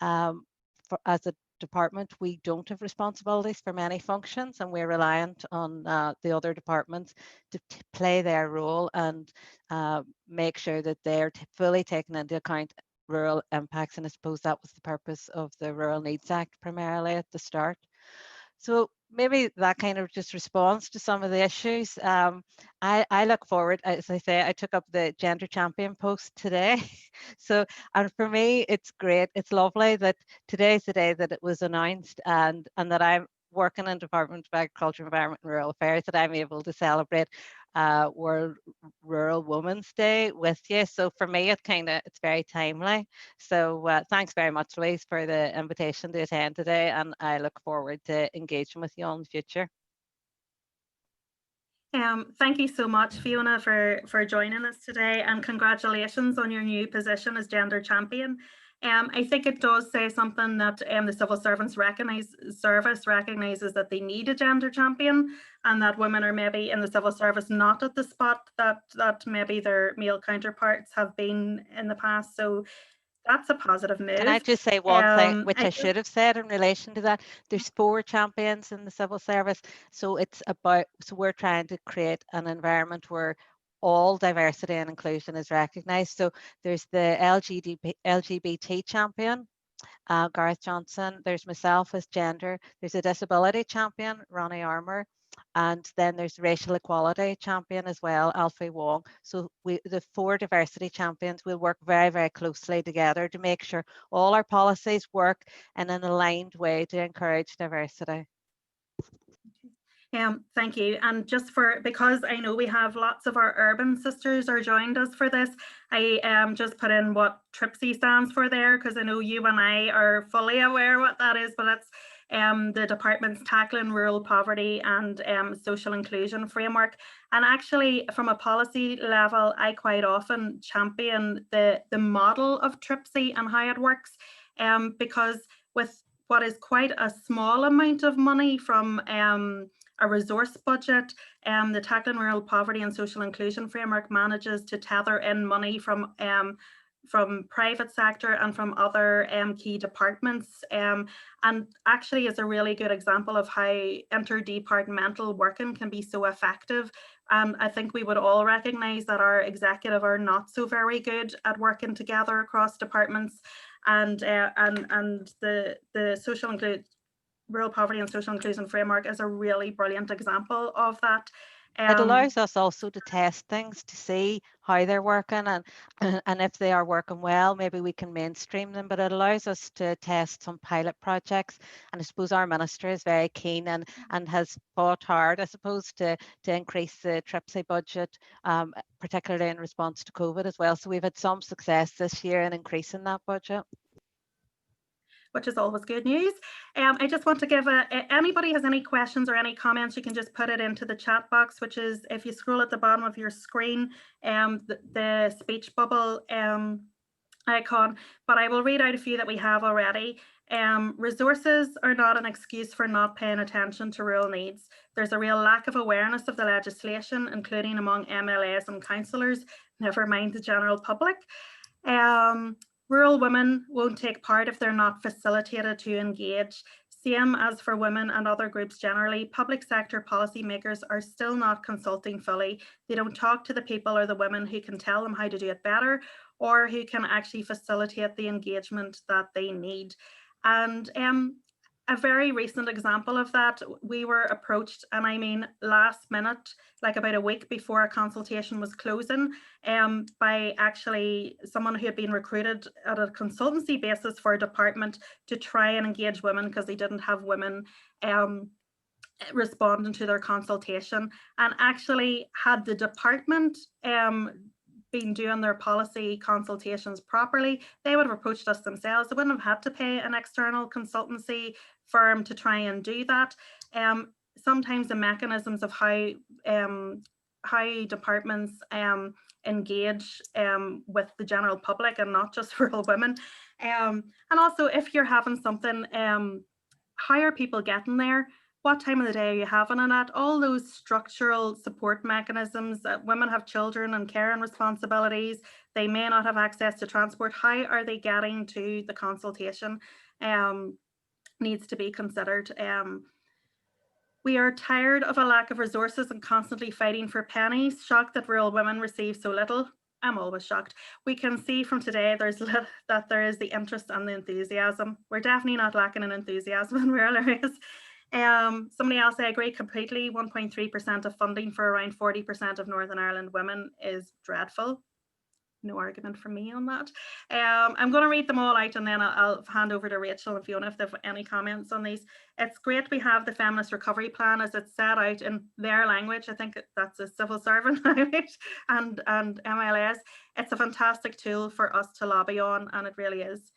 As a department, we don't have responsibilities for many functions, and we're reliant on the other departments to play their role and make sure that they're fully taken into account rural impacts. And I suppose that was the purpose of the Rural Needs Act primarily at the start. So maybe that kind of just responds to some of the issues. I look forward, as I say, I took up the gender champion post today. So, and for me, it's great. It's lovely that today's the day that it was announced, and that I'm working in Department of Agriculture, Environment and Rural Affairs, that I'm able to celebrate World Rural Women's Day with you. So for me, it's very timely. So thanks very much, Louise, for the invitation to attend today, and I look forward to engaging with you all in the future. Thank you so much, Fiona, for joining us today, and congratulations on your new position as gender champion. I think it does say something that the civil servants service recognises that they need a gender champion, and that women are maybe in the civil service not at the spot that maybe their male counterparts have been in the past. So that's a positive move. Can I just say one thing, which I should have said in relation to that? There's 4 champions in the civil service. So we're trying to create an environment where all diversity and inclusion is recognised. So there's the LGBT champion, Gareth Johnson. There's myself as gender. There's a disability champion, Ronnie Armour. And then there's racial equality champion as well, Alfie Wong. So the 4 diversity champions will work very, very closely together to make sure all our policies work in an aligned way to encourage diversity. Thank you. And because I know we have lots of our urban sisters are joined us for this, I just put in what TRIPSY stands for there, because I know you and I are fully aware what that is, but it's the department's Tackling Rural Poverty and Social Inclusion Framework. And actually, from a policy level, I quite often champion the model of TRIPSY and how it works, because with what is quite a small amount of money from a resource budget, the Tackling Rural Poverty and Social Inclusion Framework manages to tether in money from private sector and from other key departments, and actually is a really good example of how interdepartmental working can be so effective. I think we would all recognise that our executive are not so very good at working together across departments, and the Rural Poverty and Social Inclusion Framework is a really brilliant example of that. It allows us also to test things to see how they're working, and if they are working well, maybe we can mainstream them, but it allows us to test some pilot projects. And I suppose our minister is very keen and has fought hard, I suppose, to increase the TRIPSY budget, particularly in response to COVID as well. So we've had some success this year in increasing that budget, which is always good news. I just want to give anybody has any questions or any comments, you can just put it into the chat box, which is, if you scroll at the bottom of your screen, the speech bubble icon. But I will read out a few that we have already. Resources are not an excuse for not paying attention to rural needs. There's a real lack of awareness of the legislation, including among MLAs and councillors, never mind the general public. Rural women won't take part if they're not facilitated to engage. Same as for women and other groups generally, public sector policymakers are still not consulting fully. They don't talk to the people or the women who can tell them how to do it better, or who can actually facilitate the engagement that they need. And a very recent example of that, we were approached, and I mean last minute, like about a week before a consultation was closing, by actually someone who had been recruited at a consultancy basis for a department to try and engage women, because they didn't have women responding to their consultation. And actually, had the department been doing their policy consultations properly, they would have approached us themselves. They wouldn't have had to pay an external consultancy firm to try and do that. Sometimes the mechanisms of how departments engage with the general public and not just rural women. And also, if you're having something, how are people getting there? What time of the day are you having it at? All those structural support mechanisms. Women have children and care and responsibilities. They may not have access to transport. How are they getting to the consultation? Needs to be considered. We are tired of a lack of resources and constantly fighting for pennies. Shocked that rural women receive so little. I'm always shocked. We can see from today that there is the interest and the enthusiasm. We're definitely not lacking in enthusiasm in rural areas. Somebody else, I agree completely. 1.3% of funding for around 40% of Northern Ireland women is dreadful. No argument from me on that. I'm going to read them all out, and then I'll hand over to Rachel and Fiona if they have any comments on these. It's great we have the Feminist Recovery Plan as it's set out in their language. I think that's a civil servant language and MLS. It's a fantastic tool for us to lobby on, and it really is.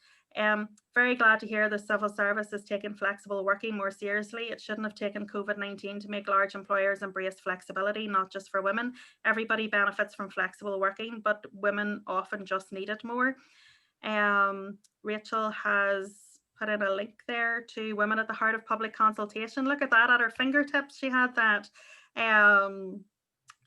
Very glad to hear the civil service is taking flexible working more seriously. It shouldn't have taken COVID-19 to make large employers embrace flexibility, not just for women. Everybody benefits from flexible working, but women often just need it more. Rachel has put in a link there to Women at the Heart of Public Consultation. Look at that, at her fingertips she had that.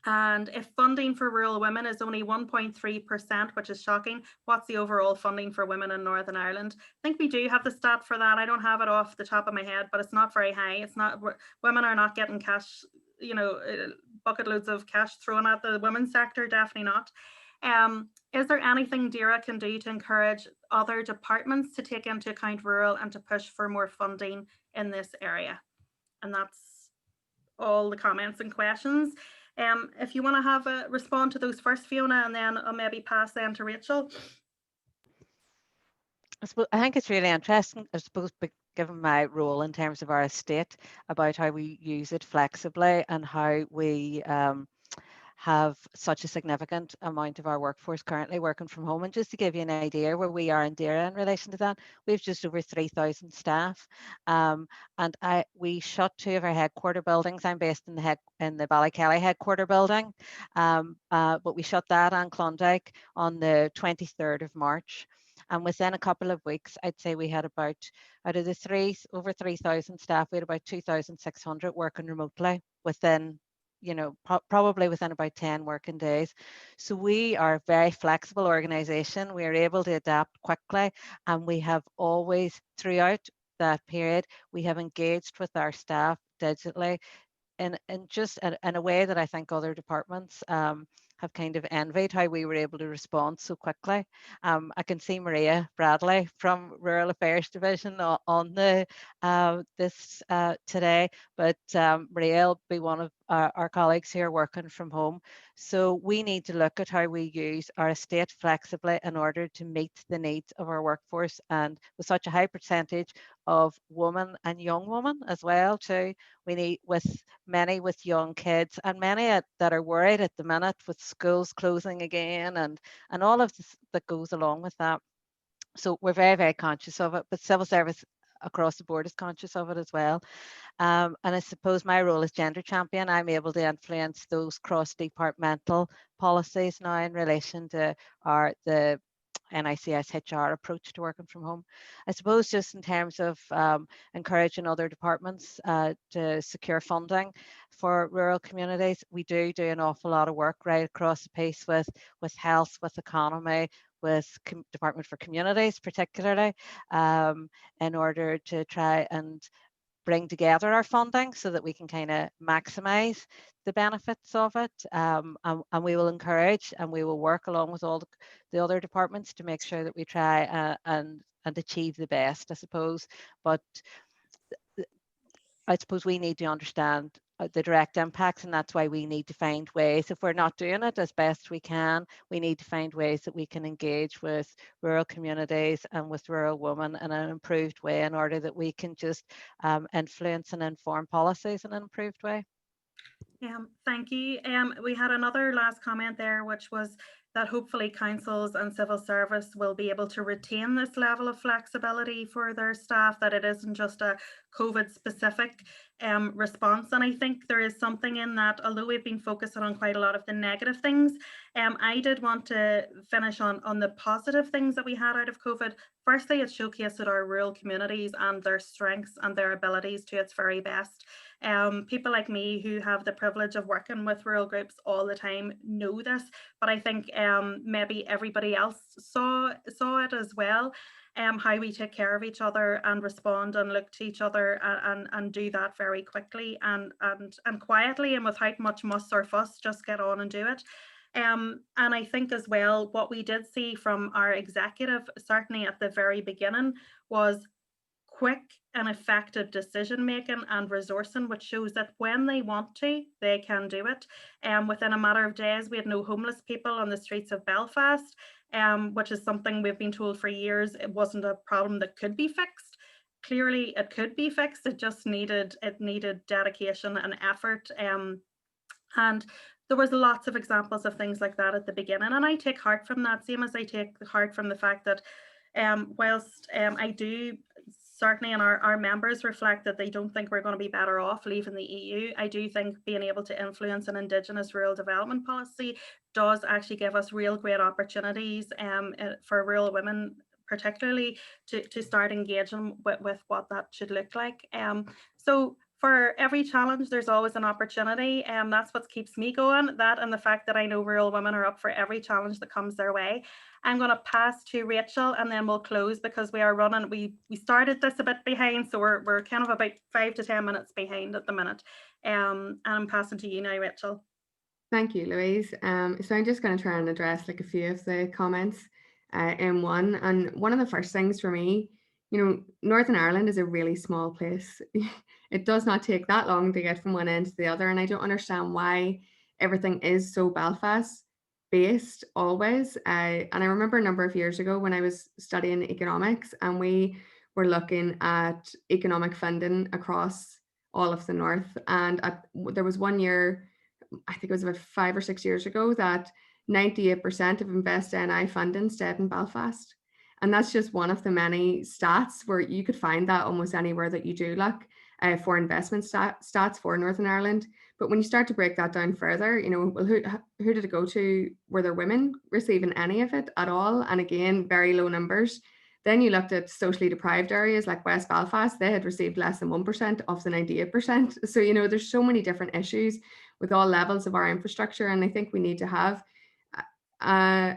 And if funding for rural women is only 1.3%, which is shocking, what's the overall funding for women in Northern Ireland? I think we do have the stat for that. I don't have it off the top of my head, but it's not very high. It's not, women are not getting cash, you know, bucket loads of cash thrown at the women's sector, definitely not. Is there anything DAERA can do to encourage other departments to take into account rural and to push for more funding in this area? And that's all the comments and questions. If you want to have a respond to those first, Fiona, and then I'll maybe pass them to Rachel. I think it's really interesting, I suppose, given my role in terms of our estate, about how we use it flexibly and how we have such a significant amount of our workforce currently working from home. And just to give you an idea where we are in DAERA in relation to that, we have just over 3,000 staff. And we shut 2 of our headquarter buildings. I'm based in the Ballykelly headquarter building, but we shut that and Klondike on the 23rd of March. And within a couple of weeks, I'd say we had about, out of the over 3,000 staff, we had about 2,600 working remotely within, you know, probably within about 10 working days. So we are a very flexible organization. We are able to adapt quickly, and we have always, throughout that period, we have engaged with our staff digitally in a way that I think other departments have kind of envied, how we were able to respond so quickly. I can see Maria Bradley from Rural Affairs Division on the this today, but Maria will be one of our colleagues here working from home. So we need to look at how we use our estate flexibly in order to meet the needs of our workforce, and with such a high percentage of women and young women as well too. We need, with many with young kids, and many that are worried at the minute with schools closing again and all of this that goes along with that. So we're very, very conscious of it, but civil service across the board is conscious of it as well. And I suppose my role as gender champion, I'm able to influence those cross-departmental policies now in relation to the NICS HR approach to working from home. I suppose just in terms of encouraging other departments to secure funding for rural communities, we do an awful lot of work right across the piece with health, with economy, with Department for Communities particularly, in order to try and bring together our funding so that we can kind of maximize the benefits of it, and we will encourage and we will work along with all the other departments to make sure that we try and achieve the best, I suppose. But I suppose we need to understand the direct impacts, and that's why we need to find ways, if we're not doing it as best we can, we need to find ways that we can engage with rural communities and with rural women in an improved way in order that we can just influence and inform policies in an improved way. Thank you. We had another last comment there, which was that hopefully councils and civil service will be able to retain this level of flexibility for their staff, that it isn't just a COVID specific response. And I think there is something in that, although we've been focusing on quite a lot of the negative things, I did want to finish on the positive things that we had out of COVID. Firstly, it showcased our rural communities and their strengths and their abilities to its very best. People like me who have the privilege of working with rural groups all the time know this, but I think maybe everybody else saw it as well. How we take care of each other and respond and look to each other and do that very quickly and quietly and without much muss or fuss, just get on and do it. And I think as well, what we did see from our executive, certainly at the very beginning, was quick and effective decision making and resourcing, which shows that when they want to, they can do it. Within a matter of days, we had no homeless people on the streets of Belfast, which is something we've been told for years. It wasn't a problem that could be fixed. Clearly, it could be fixed. It just needed dedication and effort. And there was lots of examples of things like that at the beginning, and I take heart from that, same as I take heart from the fact that whilst I do certainly, and our members reflect that they don't think we're going to be better off leaving the EU, I do think being able to influence an Indigenous rural development policy does actually give us real great opportunities for rural women particularly to start engaging with what that should look like. So for every challenge, there's always an opportunity, and that's what keeps me going. That and the fact that I know rural women are up for every challenge that comes their way. I'm going to pass to Rachel, and then we'll close because we are running. We started this a bit behind, so we're kind of about 5 to 10 minutes behind at the minute. And I'm passing to you now, Rachel. Thank you, Louise. So I'm just going to try and address like a few of the comments in one. And one of the first things for me, Northern Ireland is a really small place. It does not take that long to get from one end to the other. And I don't understand why everything is so Belfast based always. And I remember a number of years ago when I was studying economics and we were looking at economic funding across all of the North. And there was one year, I think it was about 5 or 6 years ago, that 98% of Invest NI funding stayed in Belfast. And that's just one of the many stats where you could find that almost anywhere that you do look for investment stats for Northern Ireland. But when you start to break that down further, well, who did it go to? Were there women receiving any of it at all? And again, very low numbers. Then you looked at socially deprived areas like West Belfast, they had received less than 1% of the 98%. So, there's so many different issues with all levels of our infrastructure. And I think we need to have, I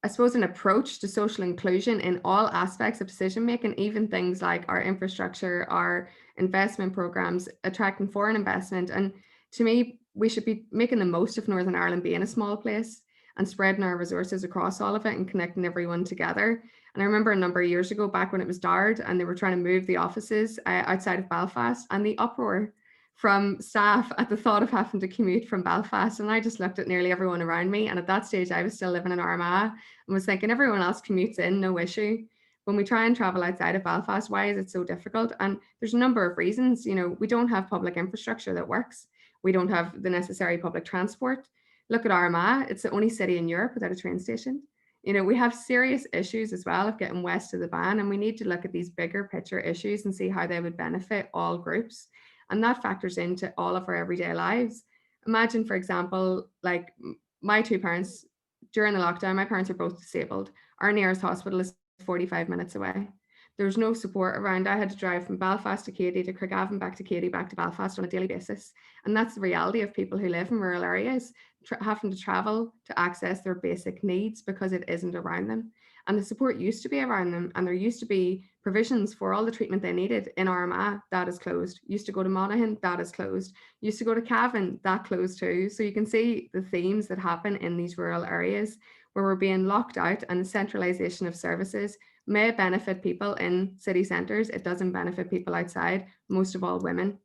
suppose, an approach to social inclusion in all aspects of decision making, even things like our infrastructure, our investment programs, attracting foreign investment. And to me, we should be making the most of Northern Ireland being a small place and spreading our resources across all of it and connecting everyone together. And I remember a number of years ago, back when it was DARD and they were trying to move the offices outside of Belfast, and the uproar from staff at the thought of having to commute from Belfast. And I just looked at nearly everyone around me. And at that stage, I was still living in Armagh and was thinking everyone else commutes in, no issue. When we try and travel outside of Belfast, why is it so difficult? And there's a number of reasons. We don't have public infrastructure that works. We don't have the necessary public transport. Look at Armagh, it's the only city in Europe without a train station. We have serious issues as well of getting west of the Ban, and we need to look at these bigger picture issues and see how they would benefit all groups. And that factors into all of our everyday lives. Imagine, for example, like my two parents, during the lockdown, my parents are both disabled. Our nearest hospital is 45 minutes away. There was no support around. I had to drive from Belfast to Katy to Craigavon, back to Katy, back to Belfast on a daily basis. And that's the reality of people who live in rural areas, having to travel to access their basic needs because it isn't around them. And the support used to be around them, and there used to be provisions for all the treatment they needed in Armagh. That is closed. Used to go to Monaghan, that is closed. Used to go to Cavan, that closed too. So you can see the themes that happen in these rural areas where we're being locked out, and the centralisation of services may benefit people in city centres. It doesn't benefit people outside, most of all women.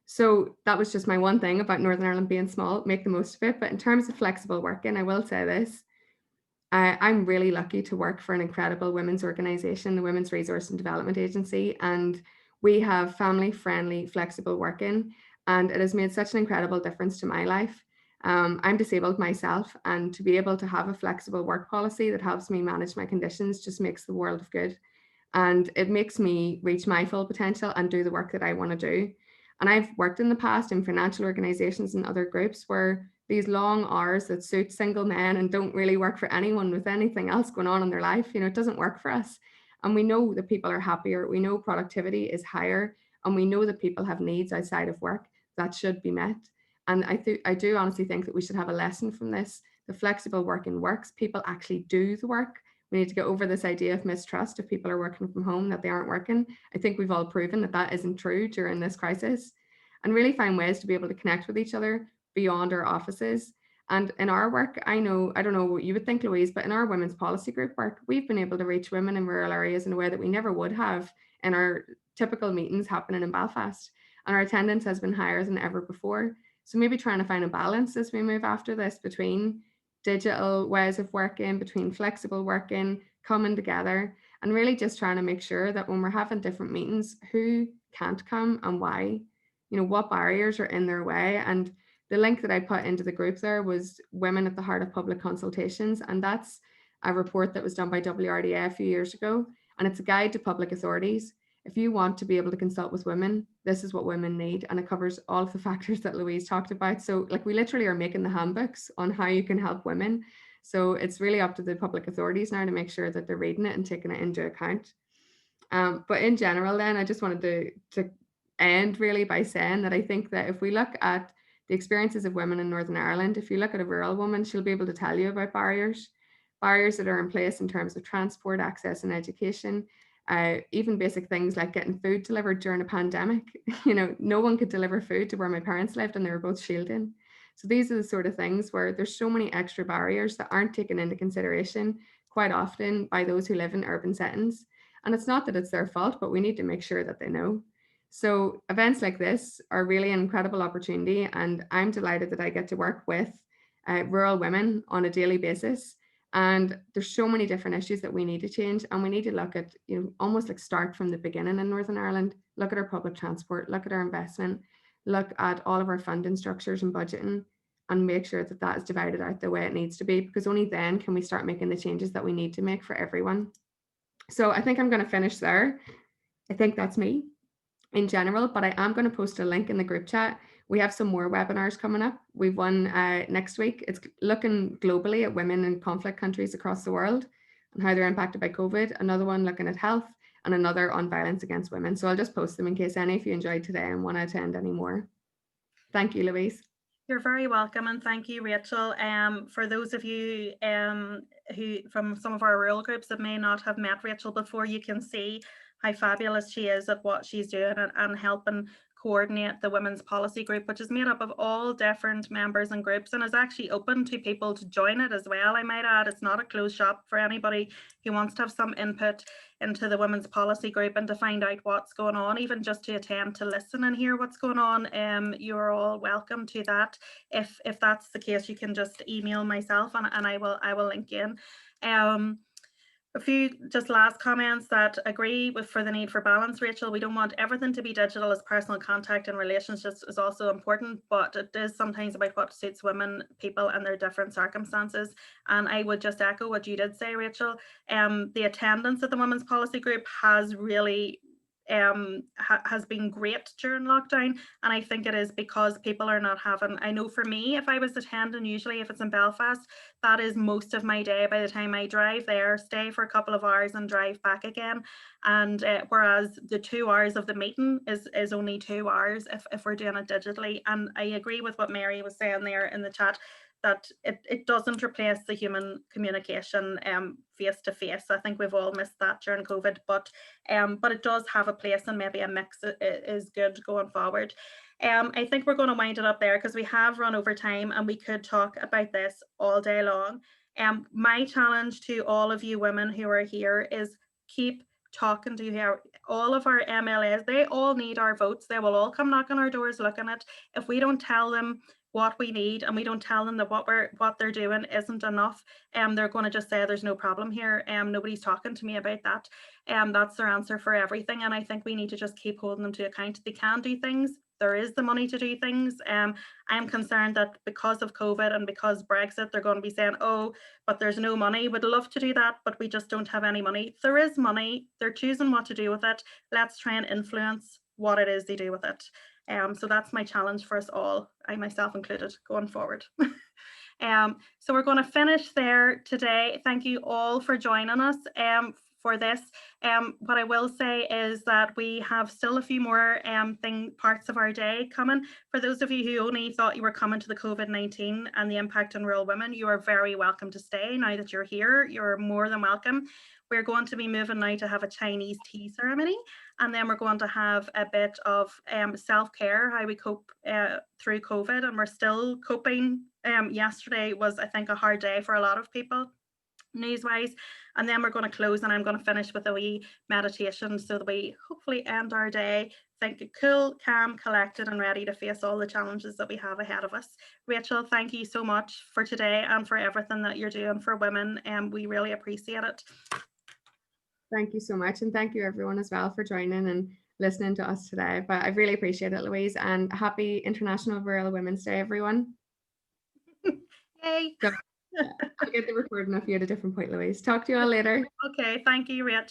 So that was just my one thing about Northern Ireland being small, make the most of it. But in terms of flexible working, I will say this. I'm really lucky to work for an incredible women's organisation, the Women's Resource and Development Agency, and we have family-friendly, flexible working, and it has made such an incredible difference to my life. I'm disabled myself, and to be able to have a flexible work policy that helps me manage my conditions just makes the world of good. And it makes me reach my full potential and do the work that I want to do. And I've worked in the past in financial organisations and other groups where these long hours that suit single men and don't really work for anyone with anything else going on in their life, it doesn't work for us. And we know that people are happier, we know productivity is higher, and we know that people have needs outside of work that should be met. And I do honestly think that we should have a lesson from this. The flexible working works. People actually do the work. We need to get over this idea of mistrust. If people are working from home, that they aren't working. I think we've all proven that that isn't true during this crisis, and really find ways to be able to connect with each other beyond our offices. And in our work, I don't know what you would think, Louise, but in our women's policy group work, we've been able to reach women in rural areas in a way that we never would have in our typical meetings happening in Belfast. And our attendance has been higher than ever before. So maybe trying to find a balance as we move after this between digital ways of working, between flexible working, coming together, and really just trying to make sure that when we're having different meetings, who can't come and why, what barriers are in their way. And the link that I put into the group there was Women at the Heart of Public Consultations. And that's a report that was done by WRDA a few years ago. And it's a guide to public authorities. If you want to be able to consult with women, this is what women need. And it covers all of the factors that Louise talked about. So like we literally are making the handbooks on how you can help women. So it's really up to the public authorities now to make sure that they're reading it and taking it into account. But in general, then I just wanted to end really by saying that I think that if we look at the experiences of women in Northern Ireland, if you look at a rural woman, she'll be able to tell you about barriers that are in place in terms of transport, access and education, even basic things like getting food delivered during a pandemic. No one could deliver food to where my parents lived and they were both shielding. So these are the sort of things where there's so many extra barriers that aren't taken into consideration quite often by those who live in urban settings. And it's not that it's their fault, but we need to make sure that they know. So events like this are really an incredible opportunity. And I'm delighted that I get to work with rural women on a daily basis. And there's so many different issues that we need to change. And we need to look at, almost like start from the beginning in Northern Ireland, look at our public transport, look at our investment, look at all of our funding structures and budgeting, and make sure that that is divided out the way it needs to be, because only then can we start making the changes that we need to make for everyone. So I think I'm going to finish there. I think that's me in general, but I am going to post a link in the group chat. We have some more webinars coming up. We've one next week. It's looking globally at women in conflict countries across the world and how they're impacted by COVID. Another one looking at health, and another on violence against women. So I'll just post them in case any of you enjoyed today and want to attend any more. Thank you, Louise. You're very welcome, and thank you, Rachel. For those of you who from some of our rural groups that may not have met Rachel before, you can see how fabulous she is at what she's doing and helping coordinate the women's policy group, which is made up of all different members and groups and is actually open to people to join it as well. I might add, it's not a closed shop for anybody who wants to have some input into the women's policy group and to find out what's going on, even just to attend to listen and hear what's going on. You're all welcome to that. If that's the case, you can just email myself and I will link in. A few just last comments that agree with for the need for balance, Rachel. We don't want everything to be digital, as personal contact and relationships is also important, but it is sometimes about what suits women, people and their different circumstances. And I would just echo what you did say, Rachel. The attendance at the Women's Policy Group has really has been great during lockdown, and I think it is because people are not having, I know for me, if I was attending, usually if it's in Belfast, that is most of my day by the time I drive there, stay for a couple of hours and drive back again. And whereas the 2 hours of the meeting is only 2 hours if we're doing it digitally. And I agree with what Mary was saying there in the chat, that it doesn't replace the human communication face to face. I think we've all missed that during COVID, but it does have a place, and maybe a mix is good going forward. I think we're going to wind it up there because we have run over time and we could talk about this all day long. My challenge to all of you women who are here is keep talking to all of our MLAs. They all need our votes. They will all come knock on our doors looking at, if we don't tell them what we need and we don't tell them that what they're doing isn't enough, they're going to just say there's no problem here, nobody's talking to me about that. That's their answer for everything, and I think we need to just keep holding them to account. They can do things, there is the money to do things. I'm concerned that because of COVID and because Brexit, they're going to be saying, oh, but there's no money. Would love to do that, but we just don't have any money. There is money, they're choosing what to do with it. Let's try and influence what it is they do with it. So that's my challenge for us all, I myself included, going forward. So we're going to finish there today. Thank you all for joining us for this. What I will say is that we have still a few more parts of our day coming. For those of you who only thought you were coming to the COVID-19 and the impact on rural women, you are very welcome to stay. Now that you're here, you're more than welcome. We're going to be moving now to have a Chinese tea ceremony, and then we're going to have a bit of self-care, how we cope through COVID, and we're still coping Yesterday was, I think, a hard day for a lot of people news-wise, and then we're going to close and I'm going to finish with a wee meditation so that we hopefully end our day thinking cool, calm, collected and ready to face all the challenges that we have ahead of us. Rachel, thank you so much for today and for everything that you're doing for women, and we really appreciate it. Thank you so much, and thank you everyone as well for joining and listening to us today. But I really appreciate it, Louise, and happy International Rural Women's Day, everyone. Yay. So, I'll get the recording of you at a different point, Louise. Talk to you all later. Okay, thank you, Rachel.